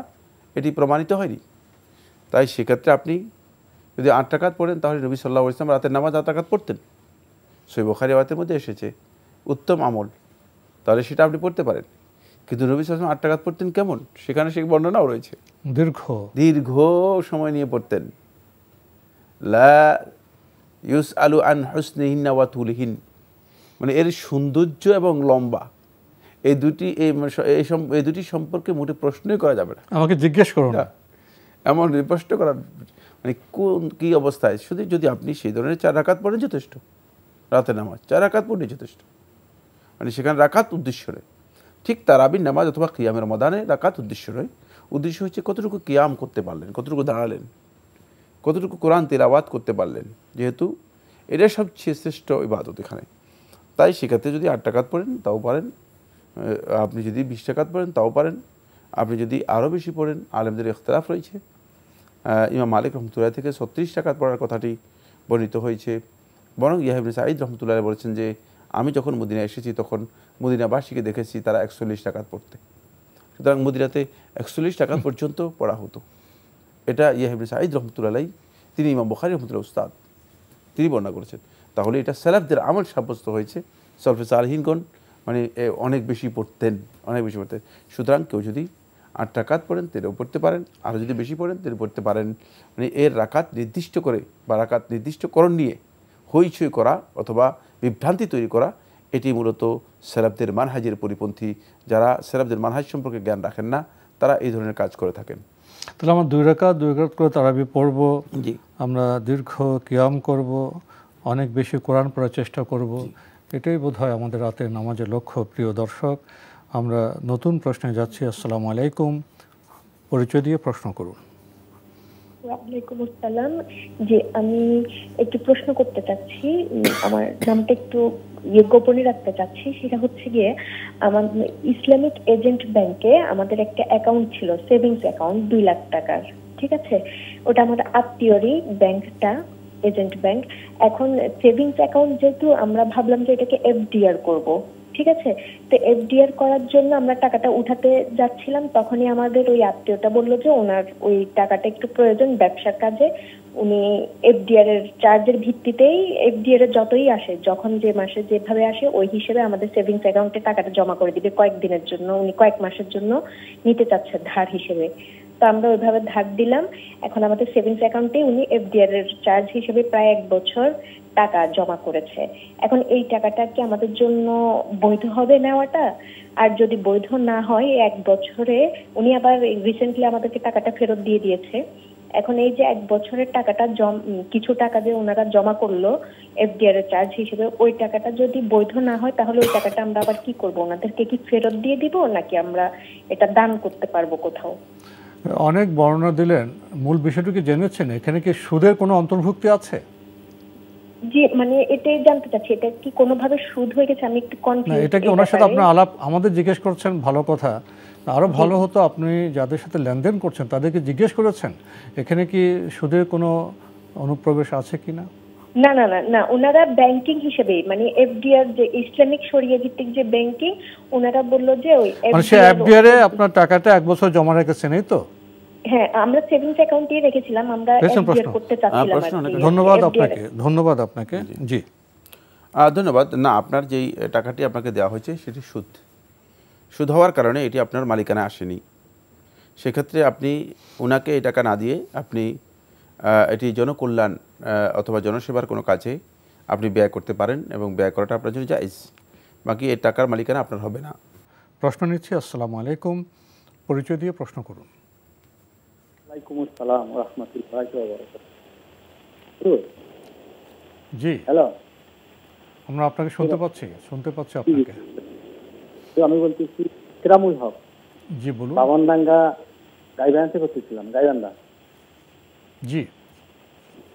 এটি প্রমাণিত হয়নি। তাই সেক্ষেত্রে আপনি যদি 8 রাকাত পড়েন, তাহলে নবী সাল্লাল্লাহু আলাইহি ইসলাম রাতের নামাজ 8 রাকাত পড়তেন, সহিহ বুখারী রিওয়ায়াতের মধ্যে এসেছে, উত্তম আমল, তাহলে সেটা আপনি পড়তে পারেন। কিন্তু নবী সাল্লাল্লাহু আলাইহি ওয়াসাল্লাম 8 রাকাত পড়তেন কেমন, সেখানে সেই বর্ণনাও রয়েছে, দীর্ঘ সময় নিয়ে পড়তেন। লা ইউসআলু আন হুসনিহিন্না ওয়া তুলিহিন, মানে এর সৌন্দর্য এবং লম্বা এই দুটি সম্পর্কে মোটে প্রশ্নই করা যাবে না। আমাকে জিজ্ঞেস করুন না, এমন প্রশ্ন করার মানে কি অবস্থায়, শুধু যদি আপনি সেই ধরনের 4 রাকাত পড়েন যথেষ্ট, রাতের নামাজ 4 রাকাত পড়লে যথেষ্ট, মানে সেখানে রাকাত উদ্দেশ্য নয়। ঠিক তারাবির নামাজ অথবা কিয়ামে রমাদানে রাকাত উদ্দেশ্য নয়, উদ্দেশ্য হচ্ছে কতটুকু কিয়াম করতে পারলেন, কতটুকু দাঁড়ালেন, কতটুকু কোরআন তিলাওয়াত করতে পারলেন, যেহেতু এটা সবচেয়ে শ্রেষ্ঠ ইবাদত এখানে। তাই সেক্ষেত্রে যদি 8 রাকাত পড়েন তাও পারেন, আপনি যদি 20 রাকাত পড়েন তাও পারেন, আপনি যদি আরও বেশি পড়েন, আলেমদের ইখতিলাফ রয়েছে। ইমাম মালিক রহমতুল্লাহ থেকে 36 রাকাত পড়ার কথাটি বর্ণিত হয়েছে। বরং ইয়াহয়া ইবনে সাঈদ রহমতুল্লাহ বলেছেন যে আমি যখন মদিনায় এসেছি তখন মদিনাবাসীকে দেখেছি তারা 41 রাকাত পড়তে। সুতরাং মদিনাতে 41 রাকাত পর্যন্ত পড়া হতো। এটা ইয়াহয়া ইবনে সাঈদ রহমতুল্লাহ, তিনি ইমাম বুখারী রহমতুল্লাহ উস্তাদ, তিনি বর্ণনা করেছেন। তাহলে এটা সালাফদের আমল সাব্যস্ত হয়েছে। সলফে সালেহিনগণ মানে অনেক বেশি পড়তেন। সুতরাং কেউ যদি 8 রাকাত পড়েন তেলেও পড়তে পারেন, আরও যদি বেশি পড়েন তেলে পড়তে পারেন। মানে এর রাকাত নির্দিষ্ট করে বা রাকাত নির্দিষ্টকরণ নিয়ে হইচই করা অথবা বিভ্রান্তি তৈরি করা, এটি মূলত সালাফদের মানহাজের পরিপন্থী। যারা সালাফদের মানহাজ সম্পর্কে জ্ঞান রাখেন না, তারা এই ধরনের কাজ করে থাকেন। তাহলে আমরা 2 রাকাত করে তারাবি পড়ব, আমরা দীর্ঘ কিয়াম করব, অনেক বেশি কোরআন পড়ার চেষ্টা করব, এটাই বোধহয় আমাদের রাতের নামাজের লক্ষ্য। প্রিয় দর্শক, আমরা নতুন প্রশ্নে যাচ্ছি। আসসালামু আলাইকুম, পরিচয় দিয়ে প্রশ্ন করুন। ওয়ালাইকুম আসসালাম। যে আমি একটু প্রশ্ন করতে চাচ্ছি, আমার নামটা একটু গোপনে রাখতে চাচ্ছি। সেটা হচ্ছে গিয়ে, আমার ইসলামিক এজেন্ট ব্যাংকে আমাদের একটা অ্যাকাউন্ট ছিল, সেভিংস অ্যাকাউন্ট 2 লাখ টাকার। ঠিক আছে, ওটা আমার আত্মীয়রই ব্যাংকটা, এজেন্ট ব্যাংক। এখন সেভিংস অ্যাকাউন্ট যেহেতু, আমরা ভাবলাম যে এটাকে এফডিআর করব। ঠিক আছে, তো এফডিআর করার জন্য আমরা টাকাটা উঠাতে যাচ্ছিলাম, তখনই আমাদের ওই আত্মীয়টা বললো যে ওনার ওই টাকাটা একটু প্রয়োজন ব্যবসার কাজে। উনি এফডিআর এর চার্জের ভিত্তিতেই, এফডিআর এর যতই আসে, যখন যে মাসে যেভাবে আসে ওই হিসেবে আমাদের সেভিংস অ্যাকাউন্টে টাকাটা জমা করে দিবে কয়েকদিনের জন্য। উনি কয়েক মাসের জন্য নিতে চাচ্ছে ধার হিসেবে। তো আমরা ওইভাবে ধার দিলাম। এখন আমাদের সেভিংস অ্যাকাউন্টে উনি এফডিআর এর চার্জ হিসেবে প্রায় 1 বছর টাকা জমা করেছে। এখন এই টাকাটা কি আমাদের জন্য বৈধ হবে নেওয়াটা? আর যদি বৈধ না হয়, 1 বছরে উনি আবার রিসেন্টলি আমাদেরকে টাকাটা ফেরত দিয়ে দিয়েছে। এখন এই যে 1 বছরের টাকাটা কিছু টাকা যে ওনারা জমা করলো এফডিআর এর চার্জ হিসেবে, ওই টাকাটা যদি বৈধ না হয়, তাহলে ওই টাকাটা আমরা আবার কি করব? ওনাদেরকে কি ফেরত দিয়ে দিব, নাকি আমরা এটা দান করতে পারবো কোথাও? অনেক বর্ণনা দিলেন, মূল বিষয়টা কি জেনেছেন? এখানে কি সুদের কোনো অন্তর্ভুক্তি আছে? জি, মানে এটাই জানতে চাচ্ছি, এটা কি কোনোভাবে সুদ হয়ে গেছে? আমি একটু না, কনফিউজ। এটা কি ওনার সাথে আপনার আলাপ, আমাদের জিজ্ঞেস করছেন, ভালো কথা। আরও ভালো হতো আপনি যাদের সাথে লেনদেন করছেন তাদেরকে জিজ্ঞেস করেছেন এখানে কি সুদের কোনো অনুপ্রবেশ আছে কিনা? না না না না, ওনারা ব্যাংকিং হিসেবে, মানে এফডিআর যে ইসলামিক শরিয়া ভিত্তিক যে ব্যাংকিং, ওনারা বললো যে ওই এফডিআর এ আপনার টাকাটা 1 বছর জমা রেখেছেন, এই তো? হ্যাঁ, আমরা সেভিংস অ্যাকাউন্টে রেখেছিলাম, আমরা এফডিআর করতে চাচ্ছিলাম। ধন্যবাদ আপনাকে, ধন্যবাদ আপনাকে। জি ধন্যবাদ। না, আপনার যেই টাকাটি আপনাকে দেওয়া হয়েছে সেটি সুদ হওয়ার কারণে এটি আপনার মালিকানা আসেনি। সেক্ষেত্রে আপনি ওনাকে এই টাকা না দিয়ে আপনি এটি জনকল্যাণ অথবা জনসেবার কোনো কাজে আপনি ব্যয় করতে পারেন, এবং ব্যয় করাটা আপনার জন্য জায়েজ। বাকি এই টাকার মালিকানা আপনার হবে না। প্রশ্ন নিচ্ছি। আসসালামু আলাইকুম, পরিচয় দিয়ে প্রশ্ন করুন। ওয়ালাইকুম আসসালাম ওয়া রাহমাতুল্লাহি ওয়া বারাকাতুহু। জি, হ্যালো, আমরা আপনাকে শুনতে পাচ্ছি আপনাকে। আমি বলতেছি কেরামুল হক। জি বলুন। বামনডাঙ্গা গাইবান্ধা থেকে করতেছিলাম, গাইবান্ধা। জি,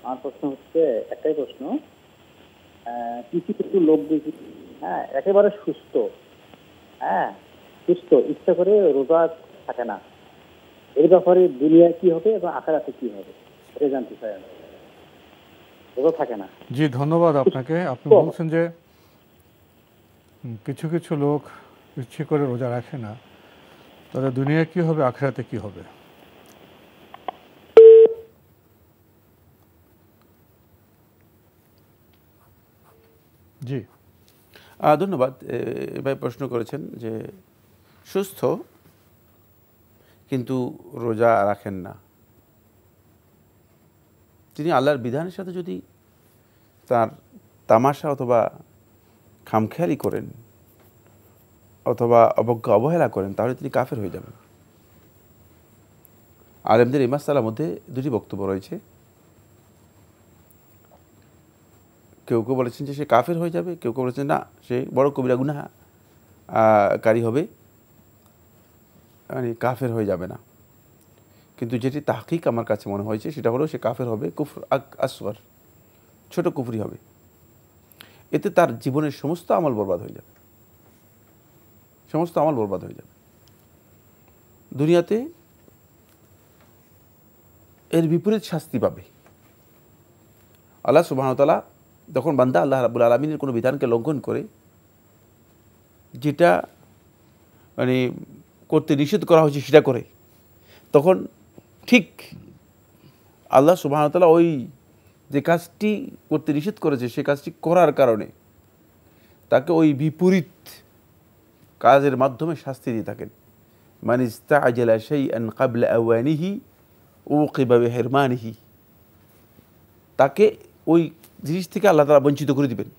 আমার প্রশ্ন হচ্ছে, একটাই প্রশ্ন, কিছু কিছু লোক দেখি, হ্যাঁ, একেবারে সুস্থ, ইচ্ছা করে রোজা থাকে না, এর ব্যাপারে দুনিয়া কি হবে এবং আখিরাতে কি হবে এটা জানতে চাই আমি। রোজা থাকে না। জি, ধন্যবাদ আপনাকে। আপনি বলছেন যে কিছু কিছু লোক ইচ্ছে করে রোজা রাখে না, তাহলে দুনিয়া কি হবে, আখিরাতে কি হবে? জি, ধন্যবাদ। এভাবে প্রশ্ন করেছেন যে সুস্থ কিন্তু রোজা রাখেন না, তিনি আল্লাহর বিধানের সাথে যদি তার তামাশা অথবা খামখেয়ালি করেন অথবা অবজ্ঞা অবহেলা করেন, তাহলে তিনি কাফের হয়ে যাবেন। আলেমদের এই মাসআলার মধ্যে দুটি বক্তব্য রয়েছে। কেউ কেউ বলেছেন যে সে কাফের হয়ে যাবে, কেউ কেউ বলেছেন না, সে বড় কবিরা গুনাহকারী হবে, মানে কাফের হয়ে যাবে না। কিন্তু যেটি তাহকিক আমার কাছে মনে হয়েছে সেটা হলো সে কাফের হবে, কুফর আসগর, ছোট কুফরি হবে। এতে তার জীবনের সমস্ত আমল বরবাদ হয়ে যাবে, দুনিয়াতে এর বিপরীত শাস্তি পাবে। আল্লাহ সুবহানাহু ওয়া তাআলা যখন বান্দা আল্লাহ রাব্বুল আলামিনের কোনো বিধানকে লঙ্ঘন করে, যেটা মানে করতে নিষেধ করা হয়েছে সেটা করে, তখন ঠিক আল্লাহ সুবহানাহু ওয়া তাআলা ওই যে কাজটি করতে নিষেধ করেছে সে কাজটি করার কারণে তাকে ওই বিপরীত কাজের মাধ্যমে শাস্তি দিয়ে থাকেন। মান ইস্তাআজালা শাইআন ক্বাবলা আওয়ানিহি উকিবা বিহিরমানিহি, তাকে ওই জিনিস থেকে আল্লাহ তাআলা বঞ্চিত করে দিবেন।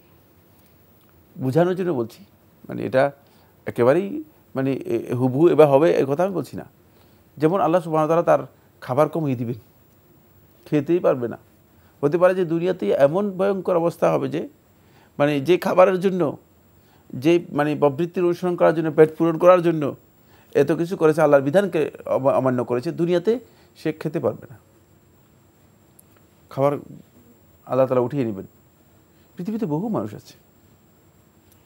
বোঝানোর জন্য বলছি, মানে এটা একেবারেই মানে হুবহু এবার হবে এ কথা আমি বলছি না। যেমন আল্লাহ সুবহানাহু ওয়া তাআলা তার খাবার কমিয়ে দিবেন, খেতেই পারবে না। হতে পারে যে দুনিয়াতে এমন ভয়ঙ্কর অবস্থা হবে যে মানে যে খাবারের জন্য, যে মানে প্রবৃত্তির অনুসরণ করার জন্য, পেট পূরণ করার জন্য এত কিছু করেছে, আল্লাহর বিধানকে অমান্য করেছে, দুনিয়াতে সে খেতে পারবে না। খাবার আল্লাহ তাআলা উঠিয়ে নেবেন। পৃথিবীতে বহু মানুষ আছে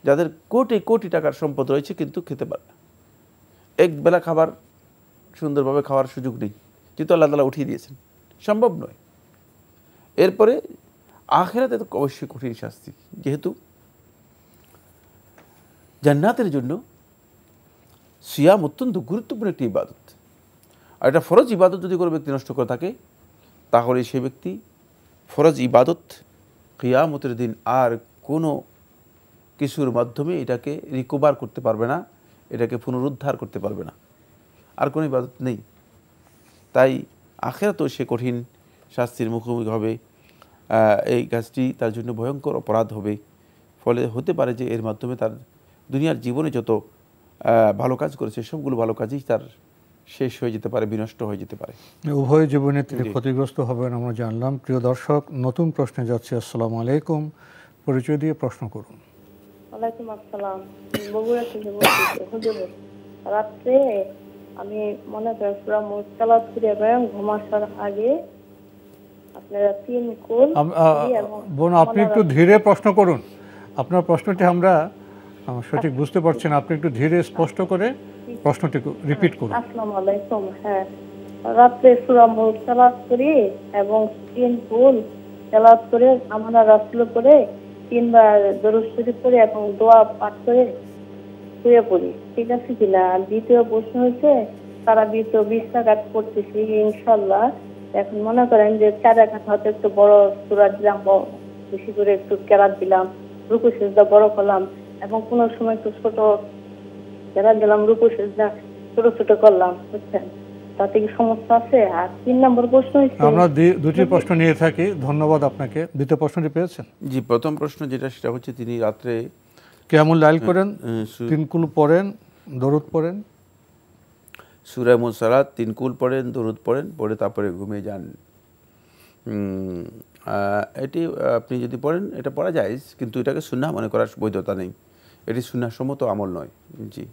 যাদের কোটি কোটি টাকার সম্পদ রয়েছে কিন্তু খেতে পারে না, এক বেলা খাবার সুন্দরভাবে খাওয়ার সুযোগ নেই, কিন্তু আল্লাহ তাআলা উঠিয়ে দিয়েছেন, সম্ভব নয়। এরপরে আখিরাতে তো অবশ্যই কঠিন শাস্তি, যেহেতু জান্নাতের জন্য সিয়াম অত্যন্ত গুরুত্বপূর্ণ একটি ইবাদত। আর এটা ফরজ ইবাদত যদি কোনো ব্যক্তি নষ্ট করে থাকে, তাহলে সেই ব্যক্তি ফরজ ইবাদত কিয়ামতের দিন আর কোনো কিছুর মাধ্যমে এটাকে রিকভার করতে পারবে না, এটাকে পুনরুদ্ধার করতে পারবে না, আর কোনো ইবাদত নেই। তাই আখিরাতেও সে কঠিন শাস্তির মুখোমুখি হবে। এই কাজটি তার জন্য ভয়ঙ্কর অপরাধ হবে। ফলে হতে পারে যে এর মাধ্যমে তার দুনিয়ার জীবনে যত ভালো কাজ করেছে সবগুলো ভালো কাজই তার শেষ হয়ে যেতে পারে, বিনষ্ট হয়ে যেতে পারে। উভয় জীবনে তিনি ক্ষতিগ্রস্ত হবেন আমরা জানলাম। প্রিয় দর্শক, নতুন প্রশ্নে যাচ্ছে। আসসালামু আলাইকুম, পরিচয় দিয়ে প্রশ্ন করুন। ওয়ালাইকুম আসসালাম। বগুড়া থেকে বলছি। হুজুর, রাত্রে আমি মনে করি সূরা মুলক তেলাওয়াত করে এবং ঘুমানোর আগে আপনারা 3 কুল বোন, আপনি একটু ধীরে প্রশ্ন করুন। আপনার প্রশ্নটি আমরা সঠিক বুঝতে পারছি না, আপনি একটু ধীরে স্পষ্ট করে প্রশ্নটি রিপিট করুন। আসসালামু আলাইকুম। হ্যাঁ, রাত্রে সূরা মুলক তেলাওয়াত করি এবং 3 কুল তেলাওয়াত করে আমরা রাসূল করে 3 বার দরুদ শরীফ পড়ি এবং দোয়া পাঠ করে শুয়ে পড়ি, ঠিক আছে কিনা? আর দ্বিতীয় প্রশ্ন হচ্ছে তারা 20 রাকাত পড়তেছি ইনশাআল্লাহ। এখন মনে করেন যে 4 রাকাত হয়তো একটু বড় সূরা দিলাম, বেশি করে একটু কেরাত দিলাম, রুকু সিজদা বড় করলাম, এবং কোন সময় একটু ছোট কেরাত দিলাম, রুকু সিজদা ছোট ছোট করলাম, বুঝছেন? তাতে কি সমস্যা আছে? আর 3 নম্বর প্রশ্ন হচ্ছে, আমরা দুটি প্রশ্ন নিয়ে থাকি। ধন্যবাদ আপনাকে। দ্বিতীয় প্রশ্নটি পেয়েছেন? জি, প্রথম প্রশ্ন যেটা সেটা হচ্ছে তিনি রাত্রে কেমন লাইল করেন, 3 কুল পড়েন, দরুদ পড়েন, সূরা মুসালাত 3 কুল পড়েন, দরুদ পড়েন, পড়ে তারপরে ঘুমিয়ে যান। এটি আপনি যদি পড়েন এটা পড়া যায়, কিন্তু এটাকে সুন্নাহ মনে করার বৈধতা নেই, এটি সুন্নাহসম্মত আমল নয়। জি।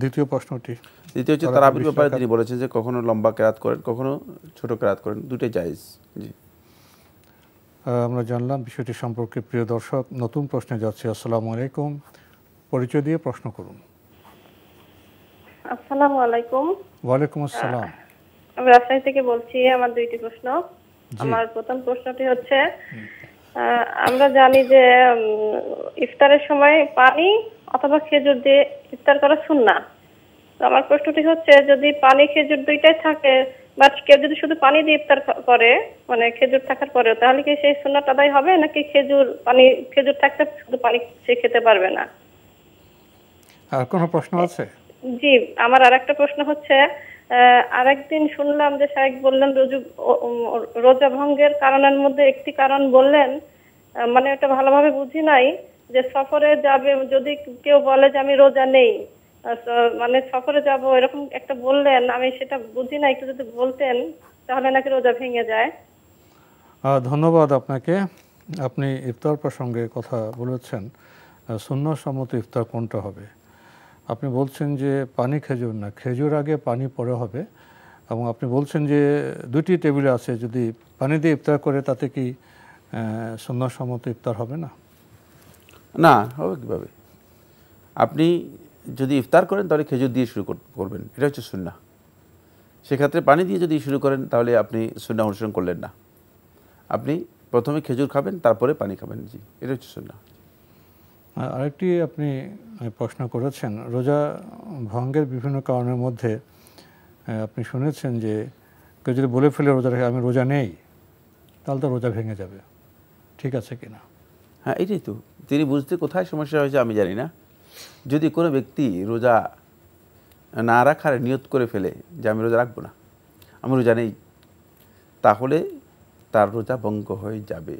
দ্বিতীয় প্রশ্নটি? দ্বিতীয় হচ্ছে তারাবির ব্যাপারে তিনি বলেছেন যে কখনো লম্বা কেরাত করেন, কখনো ছোট কেরাত করেন, দুটোই জায়েজ। জি, আমরা জানলাম বিষয়টি সম্পর্কে। প্রিয় দর্শক, নতুন প্রশ্নে যাচ্ছে। আসসালামু আলাইকুম, পরিচয় দিয়ে প্রশ্ন করুন। আসসালামু আলাইকুম। ওয়ালাইকুম আসসালাম। আমি রাজশাহী থেকে বলছি। আমার 2টি প্রশ্ন। আমার প্রথম প্রশ্নটি হচ্ছে, আমরা জানি যে ইফতারের সময় পানি অথবা খেজুর দিয়ে ইফতার করা সুন্নাহ। তো আমার প্রশ্নটি হচ্ছে, যদি পানি খেজুর দুইটাই থাকে বা কেউ যদি শুধু পানি দিয়ে ইফতার করে, মানে খেজুর থাকার পরে, তাহলে কি সেই সুন্নাহটা আদায় হবে, নাকি খেজুর থাকতে শুধু পানি সে খেতে পারবে না? আর কোনো প্রশ্ন আছে? জি, আমার আরেকটা প্রশ্ন হচ্ছে, আরেকদিন শুনলাম যে শাইখ বললেন রোজা ভঙ্গের কারণের মধ্যে একটি কারণ বললেন, মানে এটা ভালোভাবে বুঝি নাই, যে সফরে যাবে যদি কেউ বলে যে আমি রোজা নেই, মানে সফরে যাব এরকম একটা বললেন, আমি সেটা বুঝি না, একটু যদি বলতেন তাহলে নাকি রোজা ভেঙে যায়। ধন্যবাদ আপনাকে। আপনি ইফতার প্রসঙ্গে কথা বলেছেন, সুন্নাহসম্মত ইফতার কোনটা হবে? আপনি বলছেন যে পানি খেজুর না, খেজুর আগে পানি পরে হবে, এবং আপনি বলছেন যে 2টি টেবিল আছে, যদি পানি দিয়ে ইফতার করে তাতে কি সুন্নাহসম্মত ইফতার হবে না? না, হবে কীভাবে? আপনি যদি ইফতার করেন তাহলে খেজুর দিয়ে শুরু করবেন, এটা হচ্ছে সুন্নাহ। সেক্ষেত্রে পানি দিয়ে যদি শুরু করেন তাহলে আপনি সুন্নাহ অনুসরণ করলেন না। আপনি প্রথমে খেজুর খাবেন, তারপরে পানি খাবেন। জি, এটা হচ্ছে সুন্নাহ। আরেকটি আপনি প্রশ্ন করেছেন, রোজা ভঙ্গের বিভিন্ন কারণের মধ্যে আপনি শুনেছেন যে কেউ যদি বলে ফেলে রোজা রেখে আমি রোজা নেই, তাহলে তো রোজা ভেঙে যাবে, ঠিক আছে কিনা? হ্যাঁ, এটাই তো তিনি বুঝতে কোথায় সমস্যা হয়েছে আমি জানি না। যদি কোনো ব্যক্তি রোজা না রাখার নিয়ত করে ফেলে যে আমি রোজা রাখবো না, আমি রোজা নেই, তাহলে তার রোজা ভঙ্গ হয়ে যাবে।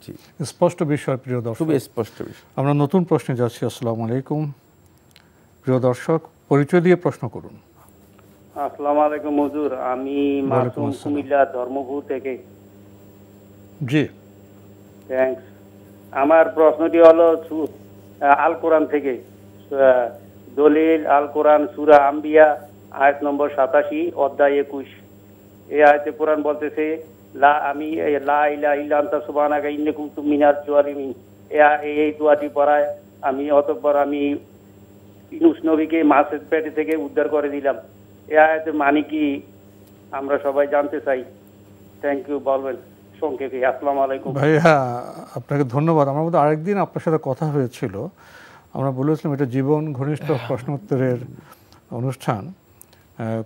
জি, স্পষ্ট বিষয়। প্রিয় দর্শক, খুবই স্পষ্ট বিষয়। আমরা নতুন প্রশ্নে যাচ্ছি। আসসালামু আলাইকুম, প্রিয় দর্শক, পরিচয় দিয়ে প্রশ্ন করুন। আসসালামু আলাইকুম হুজুর, আমি মাসুম কুমিল্লা ধর্মপুর থেকে। জি, থ্যাঙ্কস। আমার প্রশ্নটি হলো আল কোরআন থেকে, দলিল আল কোরআন সূরা আম্বিয়া আয়াত নম্বর 87 অধ্যায় 21। এই আয়াতে কোরআন বলতেছে, আমি লা ইলাহা ইল্লা আনতা সুবহানাকা ইন্নী কুনতু মিনাজ জালিমিন, এই দোয়াটি পড়ায় আমি অতঃপর আমি ইউনূস নবীকে মাছের পেট থেকে উদ্ধার করে দিলাম। এই আয়াতের মানে কি আমরা সবাই জানতে চাই। থ্যাংক ইউ, বলবেন সংক্ষেপে। আসসালামু আলাইকুম ভাইয়া, আপনাকে ধন্যবাদ। আমার মধ্যে আরেকদিন আপনার সাথে কথা হয়েছিল, আমরা বলেছিলাম এটা জীবন ঘনিষ্ঠ প্রশ্নোত্তরের অনুষ্ঠান।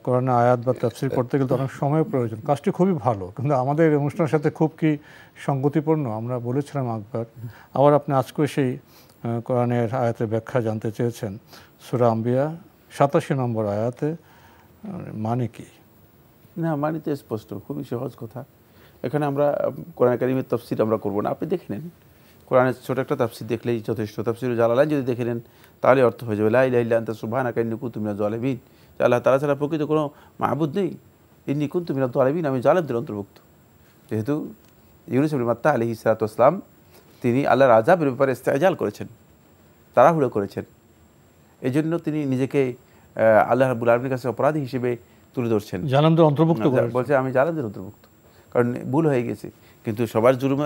কোরআনে আয়াত বা তাফসীর করতে গেলে তো অনেক সময় প্রয়োজন। কাজটি খুবই ভালো, কিন্তু আমাদের অনুষ্ঠানের সাথে খুব কি সঙ্গতিপূর্ণ আমরা বলেছিলাম একবার। আবার আপনি আজকে সেই কোরআনের আয়াতের ব্যাখ্যা জানতে চেয়েছেন। সূরা আম্বিয়া 87 নম্বর আয়াতে মানে কি? না, মানে তো স্পষ্ট, খুবই সহজ কথা। এখানে আমরা কোরআন কারীমের তাফসীর আমরা করব না, আপনি দেখে নেন। কোরআনের ছোট একটা তাফসীর দেখলেই যথেষ্ট। তাফসীরুল জালালাইন যদি দেখে নেন তাহলে অর্থ হয়ে যাবে লা ইলাহা ইল্লা আনতা সুবহানাকা ইন্নী কুনতু মিনাজ জালিমিন, যে আল্লাহ তাআলা ছাড়া প্রকৃত কোনো মাবুদ নেই। ইন্নী কুনতু মিনাজ জালিমিন, আমি জালেমদের অন্তর্ভুক্ত। যেহেতু ইউনূস ইবনে মাত্তা আলাইহিস সালাতু ওয়াস সালাম তিনি আল্লাহর আযাবের ব্যাপারে ইস্তেজাল করেছেন, তাড়াহুড়ো করেছেন। এই জন্য তিনি নিজেকে আল্লাহ রাব্বুল আলামিনের কাছে অপরাধী হিসেবে তুলে ধরছেন, জালেমদের অন্তর্ভুক্ত বলছে আমি জালেমদের অন্তর্ভুক্ত, কারণ ভুল হয়ে গেছে। কিন্তু সবার জুলুম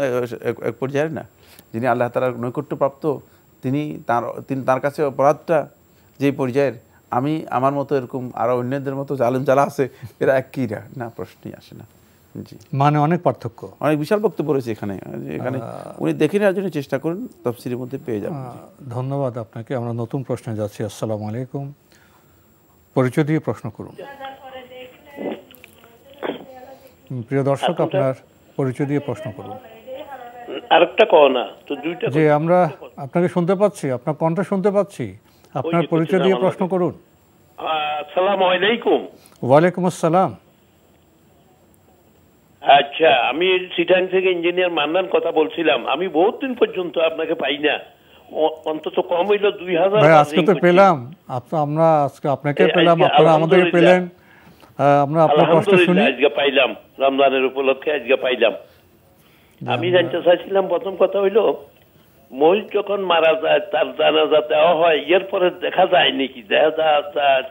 এক পর্যায়ে না। যিনি আল্লাহ তাআলার নৈকট্যপ্রাপ্ত তিনি তার কাছে অপরাধটা যে পর্যায়ের, আমি আমার মতো এরকম আরো অন্যদের মতো জালেম যারা আছে এরা একই না, প্রশ্নই আসে না। জি, মানে অনেক পার্থক্য, অনেক বিশাল বক্তব্য রয়েছে এখানে। এখানে উনি দেখে নেওয়ার জন্য চেষ্টা করুন, তাফসীরের মধ্যে পেয়ে যাবেন। ধন্যবাদ আপনাকে। আমরা নতুন প্রশ্নে যাচ্ছি। আসসালামু আলাইকুম, পরিচয় দিয়ে প্রশ্ন করুন। প্রিয় দর্শক, আপনার পরিচয় দিয়ে প্রশ্ন করুন। আরেকটা কও না তো, দুইটা যে আমরা আপনাকে শুনতে পাচ্ছি, আপনার কণ্ঠ শুনতে পাচ্ছি, আপনার পরিচয় দিয়ে প্রশ্ন করুন। আসসালামু আলাইকুম। ওয়ালাইকুম আসসালাম। আচ্ছা, আমি সিটাং থেকে ইঞ্জিনিয়ার মান্নান কথা বলছিলাম। আমি বহুত দিন পর্যন্ত আপনাকে পাই না, অন্তত কম হইল 2000। ভাই আজকে তো পেলাম, আমরা আজকে আপনাকে পেলাম, আপনারা আমাদেরকে পেলেন। আমরা আপনার কষ্ট শুনি, আজকে পাইলাম, রমজানের উপলক্ষে আজকে পাইলাম। আমি জানতে চাইছিলাম, প্রথম কথা হইলো মহিষ যখন মারা যায় তার জানাজা দেওয়া হয়, এরপরে দেখা যায় নাকি?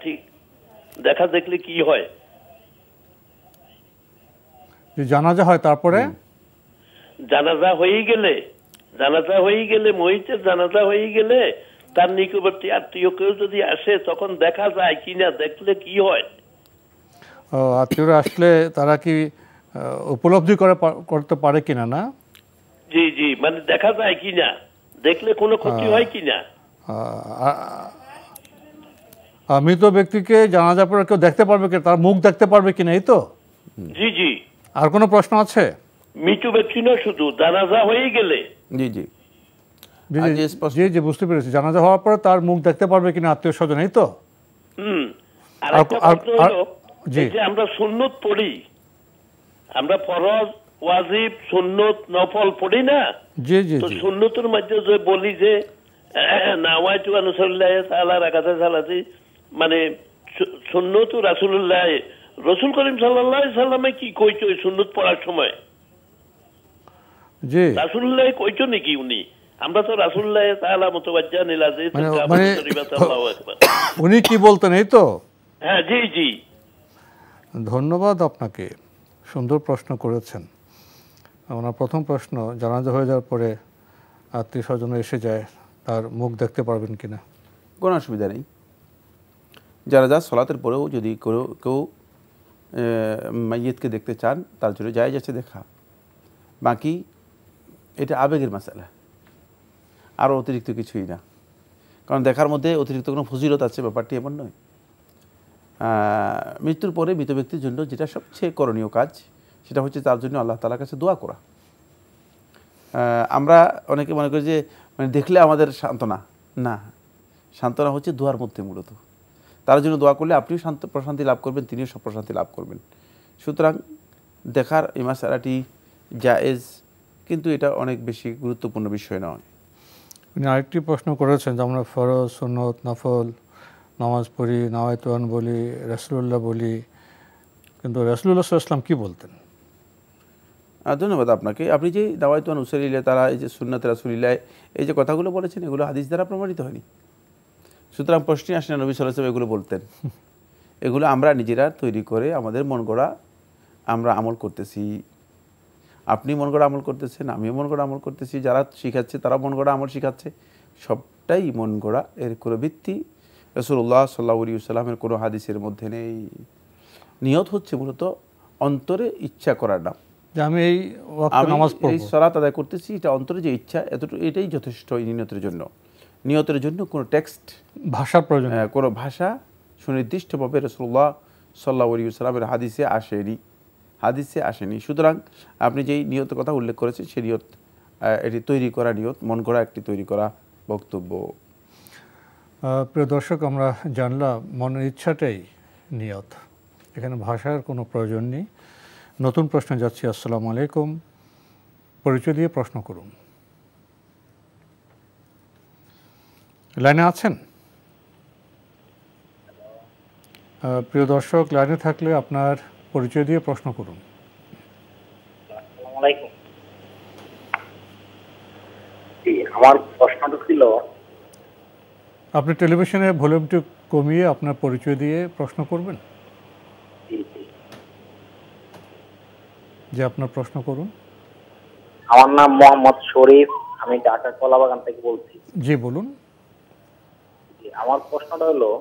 ঠিক দেখলে কি হয়? জানাজা হয়, তারপরে জানাজা হয়ে গেলে মহিষের জানাজা হয়ে গেলে তার নিকটবর্তী আত্মীয় কেউ যদি আসে তখন দেখা যায় কিনা, দেখলে কি হয়? আত্মীয়রা আসলে তারা কি উপলব্ধি করতে পারে কিনা? না, জি জি, মানে দেখা যায় কিনা, দেখলে কোনো ক্ষতি হয় কিনা? মৃত ব্যক্তিকে জানাজার পরে কেউ দেখতে পারবে কিনা, তার মুখ দেখতে পারবে কিনা, এই তো? জি জি। আর কোনো প্রশ্ন আছে? মৃত ব্যক্তি না, শুধু জানাজা হয়ে গেলে। জি জি জি জি, বুঝতে পেরেছি। জানাজা হওয়ার পরে তার মুখ দেখতে পারবে কিনা আত্মীয় স্বজন, এই তো? আমরা সুন্নত পড়ি, আমরা ফরজ, ওয়াজিব, সুন্নত, নফল পড়ি না? জি জি। তো সুন্নতের মধ্যে যে বলি যে নাওয়াইতু আন উসাল্লিয়া তাআলা রাকাতান সালাতি, মানে সুন্নতু রাসূলুল্লাহ, রাসূল করিম সাল্লাল্লাহু আলাইহি সাল্লামে কি কইতো এই সুন্নত পড়ার সময়? জি, রাসূলুল্লাহ কইতো নাকি উনি? আমরা তো রাসূলুল্লাহ তাআলা মুতাওয়াজ্জিহান ইলা আল্লাহু আকবার, উনি কি বলতেন, এই তো? হ্যাঁ, জি জি। ধন্যবাদ আপনাকে, সুন্দর প্রশ্ন করেছেন। ওনার প্রথম প্রশ্ন, জানাজা হয়ে যাওয়ার পরে আত্মীয় স্বজন এসে যায়, তার মুখ দেখতে পারবেন কিনা? কোনো অসুবিধা নেই। জানাজা সলাতের পরেও যদি কেউ মাইয়িতকে দেখতে চান তার জন্য জায়েজ আছে দেখা। বাকি এটা আবেগের মাসালা, আরও অতিরিক্ত কিছুই না। কারণ দেখার মধ্যে অতিরিক্ত কোনো ফজিলত আছে ব্যাপারটি এমন নয়। মৃত্যুর পরে মৃত ব্যক্তির জন্য যেটা সবচেয়ে করণীয় কাজ সেটা হচ্ছে তার জন্য আল্লাহ তাআলার কাছে দোয়া করা। আমরা অনেকে মনে করি যে মানে দেখলে আমাদের সান্ত্বনা, না, সান্ত্বনা হচ্ছে দোয়ার মধ্যে মূলত। তার জন্য দোয়া করলে আপনিও প্রশান্তি লাভ করবেন, তিনিও সব প্রশান্তি লাভ করবেন। সুতরাং দেখার এই মাসালাটি জায়েজ, কিন্তু এটা অনেক বেশি গুরুত্বপূর্ণ বিষয় নয়। উনি আরেকটি প্রশ্ন করেছেন যে আমরা ফরজ, সুন্নত, নফল নামাজ পড়ি, নাওয়াইতুন বলি, রাসূলুল্লাহ বলি, কিন্তু রাসূলুল্লাহ সাল্লাল্লাহু আলাইহি ওয়াসাল্লাম কি বলতেন? ধন্যবাদ আপনাকে। আপনি যে নাওয়াইতুন উসাল্লিয়া তারা, এই যে সুন্নাত রাসূলিল্লাহ, এই যে কথাগুলো বলেছেন এগুলো হাদিস দ্বারা প্রমাণিত হয়নি। সুতরাং প্রশ্নই আসে না নবী সাল্লাল্লাহু আলাইহি ওয়াসাল্লাম এগুলো বলতেন। এগুলো আমরা নিজেরা তৈরি করে আমাদের মন গড়া আমরা আমল করতেছি। আপনি মন গড়া আমল করতেছেন, আমিও মন গড়া আমল করতেছি, যারা শিখাচ্ছে তারা মন গড়া আমল শিখাচ্ছে, সবটাই মন গড়া। এর কোনো ভিত্তি রাসূলুল্লাহ সাল্লাল্লাহু আলাইহি ওয়াসাল্লামের কোনো হাদিসের মধ্যে নেই। নিয়ত হচ্ছে মূলত অন্তরে ইচ্ছা করার নাম, যে আমি এই ওয়াক্তে নামাজ পড়ব, এই সালাত আদায় করতেছি, এটা অন্তরে যে ইচ্ছা, এটাই যথেষ্ট এই নিয়তের জন্য। নিয়তের জন্য কোনো টেক্সট, ভাষার প্রয়োজন, কোনো ভাষা সুনির্দিষ্টভাবে রাসূলুল্লাহ সাল্লাল্লাহু আলাইহি ওয়াসাল্লামের হাদিসে আসেনি। সুতরাং আপনি যেই নিয়তের কথা উল্লেখ করেছেন সেই নিয়ত এটি তৈরি করা নিয়ত, মন গড়া একটি তৈরি করা বক্তব্য। প্রিয় দর্শক, আমরা জানলাম মনের ইচ্ছাটাই নিয়ত, এখানে ভাষার কোনো প্রয়োজন নেই। নতুন প্রশ্নে যাচ্ছি। আসসালামু আলাইকুম, পরিচয় দিয়ে প্রশ্ন করুন। লাইনে আছেন? প্রিয় দর্শক, লাইনে থাকলে আপনার পরিচয় দিয়ে প্রশ্ন করুন। আসসালামু আলাইকুম। আমার প্রশ্নটা ছিল, আপনি টেলিভিশনের ভলিউমটি কমিয়ে আপনার পরিচয় দিয়ে প্রশ্ন করবেন। যে আপনার প্রশ্ন করুন। আমার নাম মোহাম্মদ শরীফ, আমি ঢাকা কলাবাগান থেকে বলছি। জি বলুন। আমার প্রশ্নটা হলো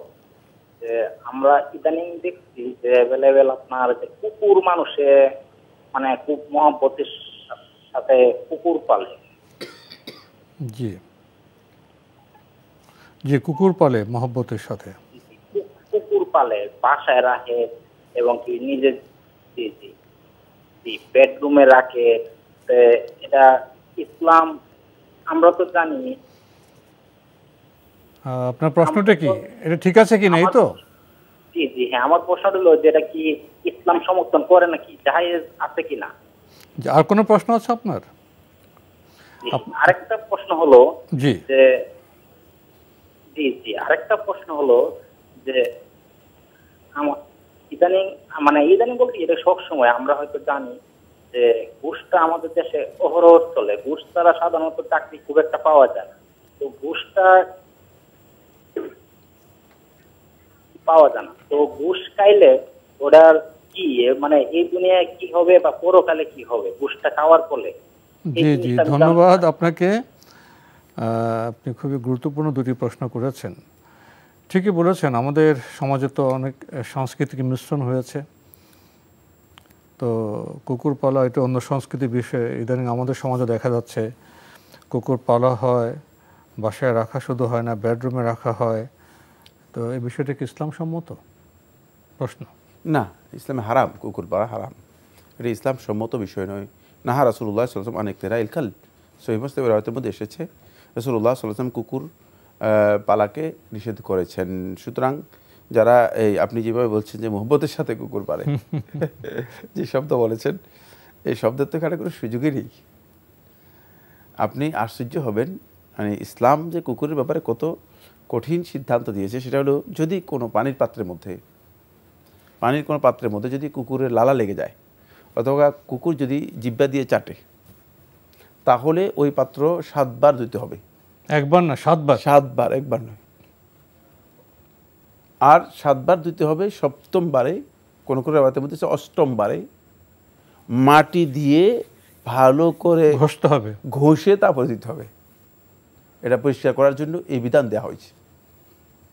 যে আমরা ইদানিং দেখছি যে অ্যাভেলেবেল আপনার যে কুকুর মানুষে মানে খুব মহব্বতের সাথে কুকুর পালে। জি জি, কুকুর পালে মহব্বতের সাথে, কুকুর পালে, বাসায় রাখে এবং কি নিজের বেডরুমে রাখে। এটা ইসলাম, আমরা তো জানি। আপনার প্রশ্নটা কি, এটা ঠিক আছে কি নাই? তো জি জি হ্যাঁ, আমার প্রশ্নটা হলো যে এটা কি ইসলাম সমর্থন করে নাকি, জায়েজ আছে কিনা। আর কোনো প্রশ্ন আছে আপনার? আরেকটা প্রশ্ন হলো জি যে আরেকটা প্রশ্ন হলো যে আমার ইদানিং বলতে এটা সবসময় আমরা হয়তো জানি যে ঘুষটা আমাদের দেশে অহরহ চলে। ঘুষ ছাড়া সাধারণত চাকরি খুব একটা পাওয়া যায় না। তো ঘুষটা পাওয়া যায় না, তো ঘুষ খাইলে ওটার কি মানে এই দুনিয়ায় কি হবে বা পরকালে কি হবে ঘুষটা খাওয়ার ফলে? জি জি, ধন্যবাদ আপনাকে। আপনি খুবই গুরুত্বপূর্ণ দুটি প্রশ্ন করেছেন। ঠিকই বলেছেন, আমাদের সমাজে তো অনেক সাংস্কৃতিক মিশ্রণ হয়েছে। তো কুকুর পালা এটা অন্য সংস্কৃতির বিষয়ে ইদানিং আমাদের সমাজে দেখা যাচ্ছে। কুকুর পালা হয়, বাসায় রাখা শুধু হয় না, বেডরুমে রাখা হয়। তো এই বিষয়টা কি ইসলাম সম্মত? প্রশ্ন না, ইসলামে হারাম, কুকুর পালা হারাম, এটা ইসলাম সম্মত বিষয় নয়। নাহা রাসূলুল্লাহ সাল্লাল্লাহু আলাইহি ওয়াসাল্লাম অনেক তেরা ইল কালব, সহিহ মুসলিমের রাওয়ায়াতের মধ্যে এসেছে রাসূলুল্লাহ সাল্লাল্লাহু আলাইহি ওয়াসাল্লাম কুকুর পালাকে নিষেধ করেছেন। সুতরাং যারা এই আপনি যেভাবে বলছেন যে মোহব্বতের সাথে কুকুর পালে, যে শব্দ বলেছেন, এই শব্দের তো এখানে কোনো সুযোগই নেই। আপনি আশ্চর্য হবেন, মানে ইসলাম যে কুকুরের ব্যাপারে কত কঠিন সিদ্ধান্ত দিয়েছে। সেটা হলো, যদি কোনো পানির কোনো পাত্রের মধ্যে যদি কুকুরের লালা লেগে যায়, অথবা কুকুর যদি জিহ্বা দিয়ে চাটে, তাহলে ওই পাত্র 7 বার ধুতে হবে। একবার না, 7 বার। 7 বার, একবার নয়। আর 7 বার ধুতে হবে। 7ম বারে, কোনো রাওয়ায়াতের মধ্যে 8ম বারে মাটি দিয়ে ভালো করে ঘষতে হবে, ঘষে তারপরে দিতে হবে। এটা পরিষ্কার করার জন্য এই বিধান দেওয়া হয়েছে,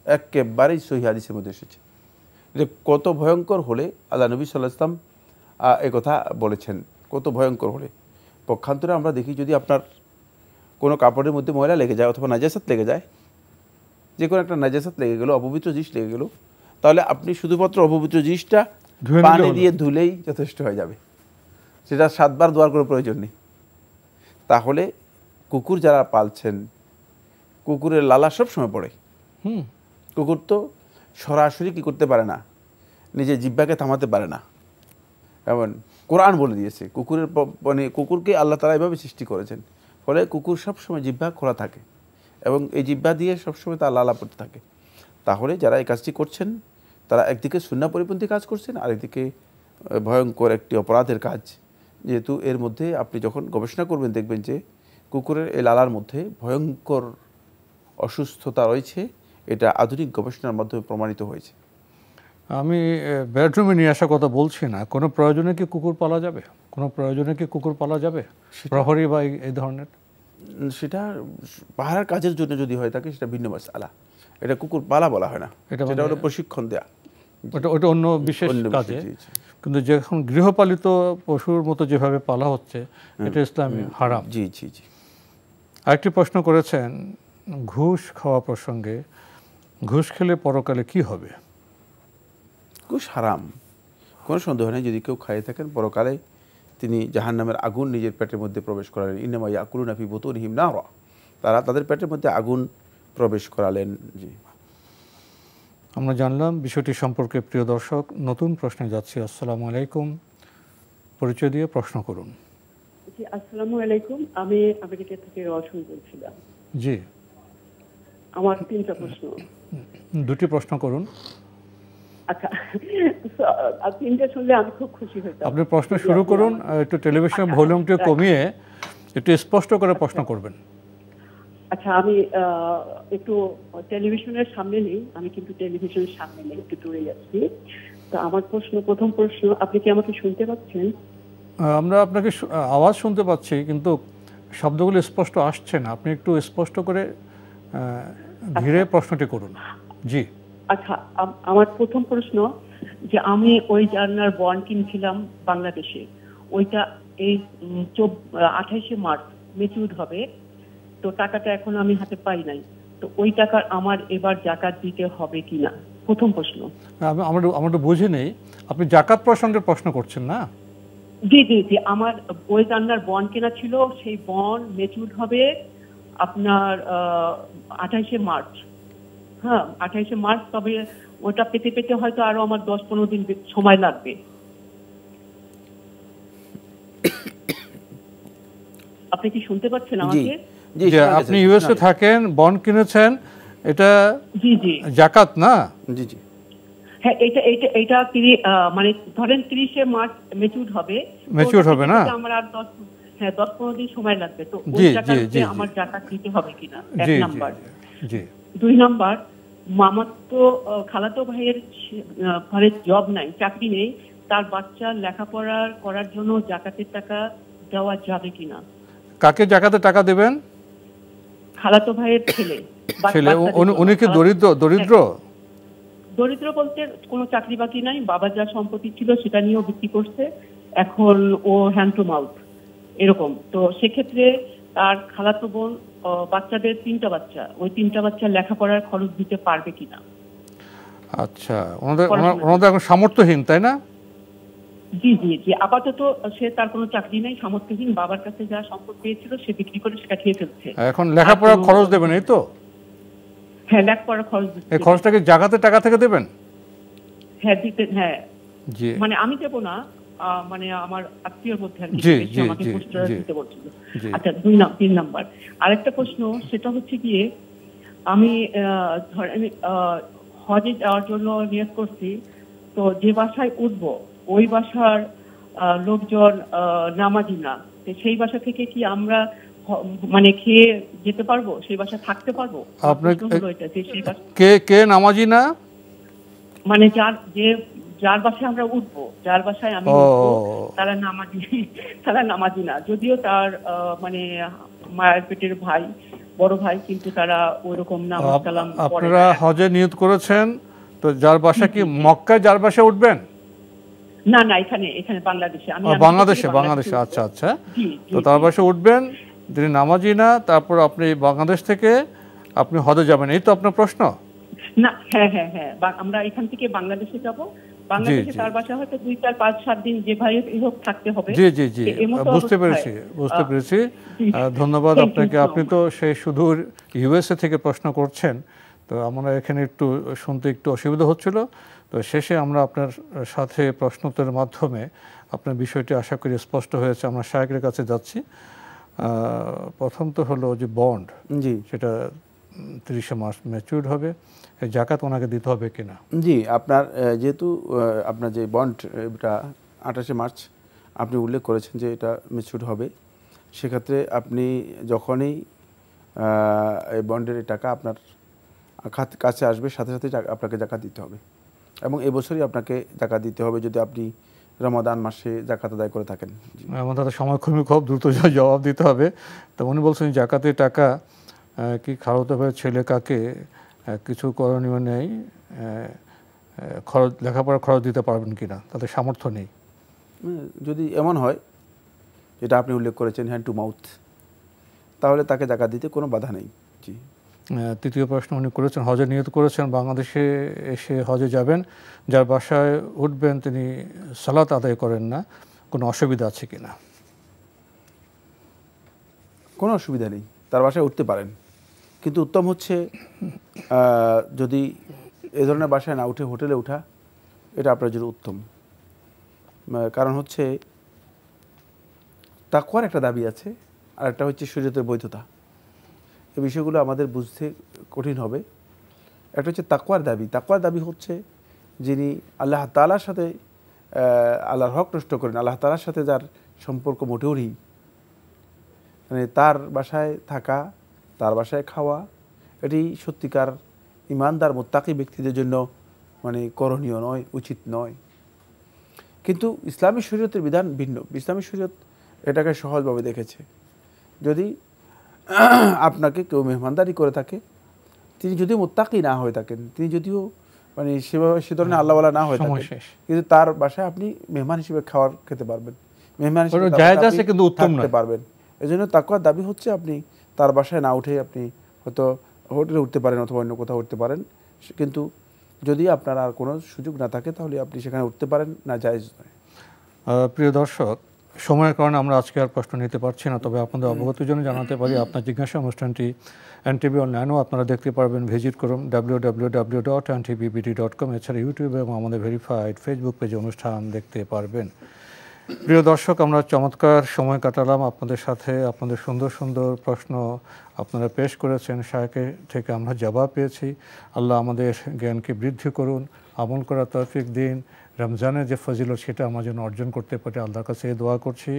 একেবারেই সহিহ হাদিসের মধ্যে এসেছে। এটা কত ভয়ঙ্কর হলে আল্লাহ নবী সাল্লাল্লাহু আলাইহি ওয়াসাল্লাম এই কথা বলেছেন, কত ভয়ঙ্কর হলে। পক্ষান্তরে আমরা দেখি, যদি আপনার কোনো কাপড়ের মধ্যে ময়লা লেগে যায় অথবা নাজাসাত লেগে যায়, যে কোনো একটা নাজাসাত লেগে গেল, অপবিত্র জিনিস লেগে গেল, তাহলে আপনি শুধুমাত্র অপবিত্র জিনিসটা পানি দিয়ে ধুলেই যথেষ্ট হয়ে যাবে। সেটা 7 বার ধোয়ার কোনো প্রয়োজন নেই। তাহলে কুকুর যারা পালছেন, কুকুরের লালা সব সময় পড়ে। কুকুর তো সরাসরি কি করতে পারে না, নিজের জিহ্বাকে থামাতে পারে না। এমন কোরআন বলে দিয়েছে, কুকুরের মানে কুকুরকে আল্লাহ তাআলা এভাবে সৃষ্টি করেছেন, ফলে কুকুর সবসময় জিহ্বা খোলা থাকে এবং এই জিহ্বা দিয়ে সবসময় তার লালা পড়তে থাকে। তাহলে যারা এই কাজটি করছেন, তারা একদিকে সুন্নাহ পরিপন্থী কাজ করছেন, আরেকদিকে ভয়ঙ্কর একটি অপরাধের কাজ। যেহেতু এর মধ্যে আপনি যখন গবেষণা করবেন, দেখবেন যে কুকুরের এই লালার মধ্যে ভয়ঙ্কর অসুস্থতা রয়েছে। এটা আধুনিক গবেষণার মাধ্যমে প্রমাণিত হয়েছে। আমি বেডরুমে নিয়ে আসার কথা বলছি না, কোনো প্রয়োজনে কি কুকুর পালা যাবে? কোনো প্রয়োজনে কি কুকুর পালা যাবে, প্রহরী বা এই ধরনের? সেটা পাহারার কাজের জন্য যদি হয় থাকে সেটা ভিন্ন মাসআলা, এটা কুকুর পালা বলা হয় না, এটা হলো প্রশিক্ষণ দেয়া, ওটা অন্য বিশেষ কাজে। কিন্তু যখন গৃহপালিত পশুর মতো যেভাবে পালা হচ্ছে এটা ইসলামে হারাম। জি জি জি। আরেকটি প্রশ্ন করেছেন ঘুষ খাওয়া প্রসঙ্গে, ঘুষ খেলে পরকালে কি হবে? ঘুষ হারাম, কোনো সন্দেহ নেই। যদি কেউ খাইয়ে থাকেন পরকালে তিনি জাহান্নামের আগুন নিজের পেটের মধ্যে প্রবেশ করালেন। ইন্নামা ইয়াকুলুনা ফি বুতুনিহিম নারা, তারা তাদের পেটের মধ্যে আগুন প্রবেশ করালেন। জি, আমরা জানলাম বিষয়টি সম্পর্কে। প্রিয় দর্শক, নতুন প্রশ্নে যাচ্ছি। আসসালামু আলাইকুম, পরিচয় দিয়ে প্রশ্ন করুন। জি, আসসালামু আলাইকুম, আমি আমেরিকা থেকে রওশন বলছিলাম। জি, আমার 3টা প্রশ্ন। 2টি প্রশ্ন করুন। আচ্ছা, 3টা শুনলে আমি খুব খুশি হতাম। আপনি প্রশ্ন শুরু করুন, একটু টেলিভিশনের ভলিউমটা কমিয়ে একটু স্পষ্ট করে প্রশ্ন করবেন। আচ্ছা, আমি একটু টেলিভিশনের সামনে নেই, আমি কিন্তু টেলিভিশনের সামনে নেই, একটু দূরে যাচ্ছি। তো আমার প্রথম প্রশ্ন, আপনি কি আমাকে শুনতে পাচ্ছেন? আমরা আপনাকে আওয়াজ শুনতে পাচ্ছি, কিন্তু শব্দগুলো স্পষ্ট আসছে না। আপনি একটু স্পষ্ট করে ধীরে প্রশ্নটি করুন। জি। আচ্ছা, আমার প্রথম প্রশ্ন যে আমি ওই জার্নার বন্ড কিনছিলাম বাংলাদেশে, ওইটা এই 28শে মার্চ ম্যাচিউর হবে, তো টাকাটা এখন আমি হাতে পাই নাই, তো ওই টাকার আমার এবার জাকাত দিতে হবে কিনা, প্রথম প্রশ্ন। আমরা তো বুঝি নেই, আপনি জাকাত প্রসঙ্গে প্রশ্ন করছেন না? জি জি জি, আমার ওই জার্নার বন্ড কেনা ছিল, সেই বন্ড ম্যাচিউর হবে আপনার 28শে মার্চ। হ্যাঁ, 28শে মার্চ, তবে ওটা পেতে পেতে হয়তো আরো আমার 10-15 দিন সময় লাগবে। আপনি কি শুনতে পাচ্ছেন আমাকে? জি, আপনি ইউএসএ থাকেন, বন্ড কিনেছেন, এটা জি জি জাকাত না? জি জি, হ্যাঁ, এটা মানে ধরেন 30শে মার্চ ম্যাচিউর হবে না, আমার আর 10-15 দিন সময় লাগবে, তো ওই টাকাতে আমার জাকাত দিতে হবে কিনা, এক নাম্বার। জি। 2 নাম্বার, মামার তো খালাতো ভাইয়ের ঘরে জব নাই, চাকরি নেই, তার বাচ্চার লেখাপড়া করার জন্য জাকাতের টাকা দেওয়া যাবে কিনা? কাকে জাকাতের টাকা দেবেন? খালাতো ভাইয়ের ছেলে। উনি কি দরিদ্র? দরিদ্র বলতে কোনো চাকরি বাকরি নাই, বাবার যা সম্পত্তি ছিল সেটা নিয়েও বিক্রি করছে, এখন ও হ্যান্ড টু মাউথ এরকম। তো সেক্ষেত্রে তার খালাতো বোন বাচ্চাদের 3টা বাচ্চা, ওই 3টা বাচ্চার লেখাপড়ার খরচ দিতে পারবে কিনা? আচ্ছা, ওনাদের এখন সামর্থ্যহীন, তাই না? জি জি জি, আপাতত সে, তার কোনো চাকরি নেই, সামর্থ্যহীন, বাবার কাছে যা সম্পদ পেয়েছিল সে বিক্রি করে সেটা খেয়ে ফেলছে। এখন লেখাপড়ার খরচ দেবেন, এই তো? হ্যাঁ, লেখাপড়ার খরচ। এই খরচটাকে জাকাতের টাকা থেকে দেবেন? হ্যাঁ দিতে, হ্যাঁ। জি, মানে আমি দেবো না, মানে আমার আত্মীয়র মধ্যে আর কি আমাকে দিতে বলছিল। আচ্ছা, 3 নাম্বার আরেকটা প্রশ্ন, সেটা হচ্ছে গিয়ে আমি হজে যাওয়ার জন্য নিয়োগ করছি, তো যে বাসায় উঠবো ওই বাসার লোকজন নামাজি না, সেই বাসা থেকে কি আমরা মানে খেয়ে যেতে পারবো, সেই বাসা থাকতে পারবো? কে নামাজি না? মানে যার বাসায় আমরা উঠবো, যার বাসায় আমি উঠবো, তারা নামাজি না, যদিও তার মানে মায়ের পেটের ভাই, বড় ভাই, কিন্তু তারা ওইরকম নামাজ কালাম পড়ে। আপনারা হজে নিয়ত করেছেন, তো যার বাসা কি মক্কায়, যার বাসা উঠবেন? না না, এখানে বাংলাদেশে। বাংলাদেশে। আচ্ছা আচ্ছা, তো তার বাসা উঠবেন, তিনি নামাজি না, তারপর আপনি বাংলাদেশ থেকে আপনি হজে যাবেন, এই তো আপনার প্রশ্ন? না, হ্যাঁ হ্যাঁ হ্যাঁ, আমরা এখান থেকে বাংলাদেশে যাব, বাংলাদেশে তার বাসা হয়তো 2-4-5-7 দিন যে ভাই হোক থাকতে হবে। জি জি জি, বুঝতে পেরেছি। ধন্যবাদ আপনাকে। আপনি তো সেই সুদূর ইউএসএ থেকে প্রশ্ন করছেন, তো আমরা এখানে একটু শুনতে একটু অসুবিধা হচ্ছিল, তো শেষে আমরা আপনার সাথে প্রশ্নোত্তরের মাধ্যমে আপনার বিষয়টি আশা করি স্পষ্ট হয়েছে। আমরা শায়েখের কাছে যাচ্ছি। প্রথম তো হলো যে বন্ড, জি, সেটা 30শে মার্চ ম্যাচিউর হবে, এই জাকাত ওনাকে দিতে হবে কিনা? জি, আপনার যেহেতু আপনার যে বন্ড, এটা 28শে মার্চ আপনি উল্লেখ করেছেন যে এটা ম্যাচিউর হবে, সেক্ষেত্রে আপনি যখনই এই বন্ডের টাকা আপনার কাছে আসবে, সাথে সাথে আপনাকে জাকাত দিতে হবে, এবং এবছরই আপনাকে জাকাত দিতে হবে। যদি আপনি রমাদান মাসে জাকাত আদায় করে থাকেন। আমাদের সময় খুব দ্রুত জবাব দিতে হবে। তো উনি বলছেন জাকাতের টাকা কি খালাতো ভাইয়ের ছেলে কাকে কিছু করণীয় নেই, খরচ লেখাপড়া খরচ দিতে পারবেন কিনা, তাদের সামর্থ্য নেই। যদি এমন হয় যেটা আপনি উল্লেখ করেছেন হ্যান্ড টু মাউথ, তাহলে তাকে জাকাত দিতে কোনো বাধা নেই। জি। তৃতীয় প্রশ্ন উনি করেছেন, হজে নিয়ত করেছেন বাংলাদেশে এসে হজে যাবেন, যার বাসায় উঠবেন তিনি সালাত আদায় করেন না, কোনো অসুবিধা আছে কিনা? কোনো অসুবিধা নেই, তার বাসায় উঠতে পারেন, কিন্তু উত্তম হচ্ছে যদি এ ধরনের বাসায় না উঠে হোটেলে ওঠা, এটা আপনার জন্য উত্তম। কারণ হচ্ছে তাকওয়ার একটা দাবি আছে, আর একটা হচ্ছে শরীয়তের বৈধতা। এই বিষয়গুলো আমাদের বুঝতে কঠিন হবে। একটা হচ্ছে তাকওয়ার দাবি। তাকওয়ার দাবি হচ্ছে যিনি আল্লাহ তাআলার সাথে আল্লাহর হক নষ্ট করেন, আল্লাহ তাআলার সাথে যার সম্পর্ক মোটেও নেই, মানে তার বাসায় থাকা, তার বাসায় খাওয়া, এটি সত্যিকার ইমানদার মুত্তাকি ব্যক্তিদের জন্য মানে করণীয় নয়, উচিত নয়। কিন্তু ইসলামী শরীয়তের বিধান ভিন্ন। ইসলামী শরীয়ত এটাকে সহজভাবে দেখেছে। যদি আপনাকে কেউ মেহমানদারি করে থাকে, তিনি যদিও মুত্তাকি না হয়ে থাকেন, তিনি যদিও মানে সেভাবে সে ধরনের আল্লাহওয়ালা না হয়ে থাকেন, কিন্তু তার বাসায় আপনি মেহমান হিসেবে খেতে পারবেন, মেহমান হিসেবে থাকতে পারবেন। এই জন্য তাকওয়ার দাবি হচ্ছে আপনি তার বাসায় না উঠে আপনি হয়তো হোটেলে উঠতে পারেন অথবা অন্য কোথাও উঠতে পারেন, কিন্তু যদি আপনার আর কোনো সুযোগ না থাকে তাহলে আপনি সেখানে উঠতে পারেন না, জায়েজ নয়। প্রিয় দর্শক, সময়ের কারণে আমরা আজকে আর প্রশ্ন নিতে পারছি না, তবে আপনাদের অবগতির জন্য জানাতে পারি আপনার জিজ্ঞাসা অনুষ্ঠানটি এনটিভি অনলাইনেও আপনারা দেখতে পারবেন। ভিজিট করুন www.ntvbd.com। এছাড়া ইউটিউবে এবং আমাদের ভেরিফাইড ফেসবুক পেজে অনুষ্ঠান দেখতে পারবেন। প্রিয় দর্শক, আমরা চমৎকার সময় কাটালাম আপনাদের সাথে। আপনাদের সুন্দর সুন্দর প্রশ্ন আপনারা পেশ করেছেন, শায়েখের থেকে আমরা জবাব পেয়েছি। আল্লাহ আমাদের জ্ঞানকে বৃদ্ধি করুন, আমল করার তৌফিক দিন, রমজানের যে ফজিলত সেটা আমার জন্য অর্জন করতে পারে আল্লাহর কাছে দোয়া করছি।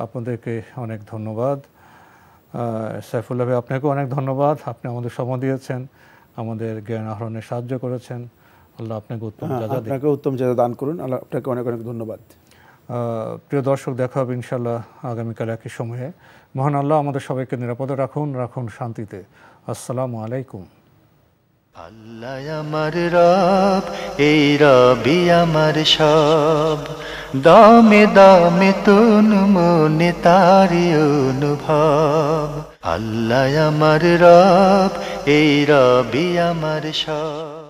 আপনাদেরকে অনেক ধন্যবাদ। সাইফুল্লাহ ভাই, আপনাকেও অনেক ধন্যবাদ। আপনি আমাদের সময় দিয়েছেন, আমাদের জ্ঞান আহরণে সাহায্য করেছেন। আল্লাহ আপনাকে উত্তম জাযা দিন। আপনাকে উত্তম জাযা দান করুন। আল্লাহ আপনাকে অনেক অনেক ধন্যবাদ। প্রিয় দর্শক, দেখা হবে ইনশাআল্লাহ আগামীকাল একই সময়ে। মহান আল্লাহ আমাদের সবাইকে নিরাপদে রাখুন শান্তিতে। আসসালামু আলাইকুম। আল্লাহ আমার রব, এই রবি আমার সব, দামে দামে তুন মনে তারি অনুভব। আল্লাহ আমার রব, এই রবি আমার সব।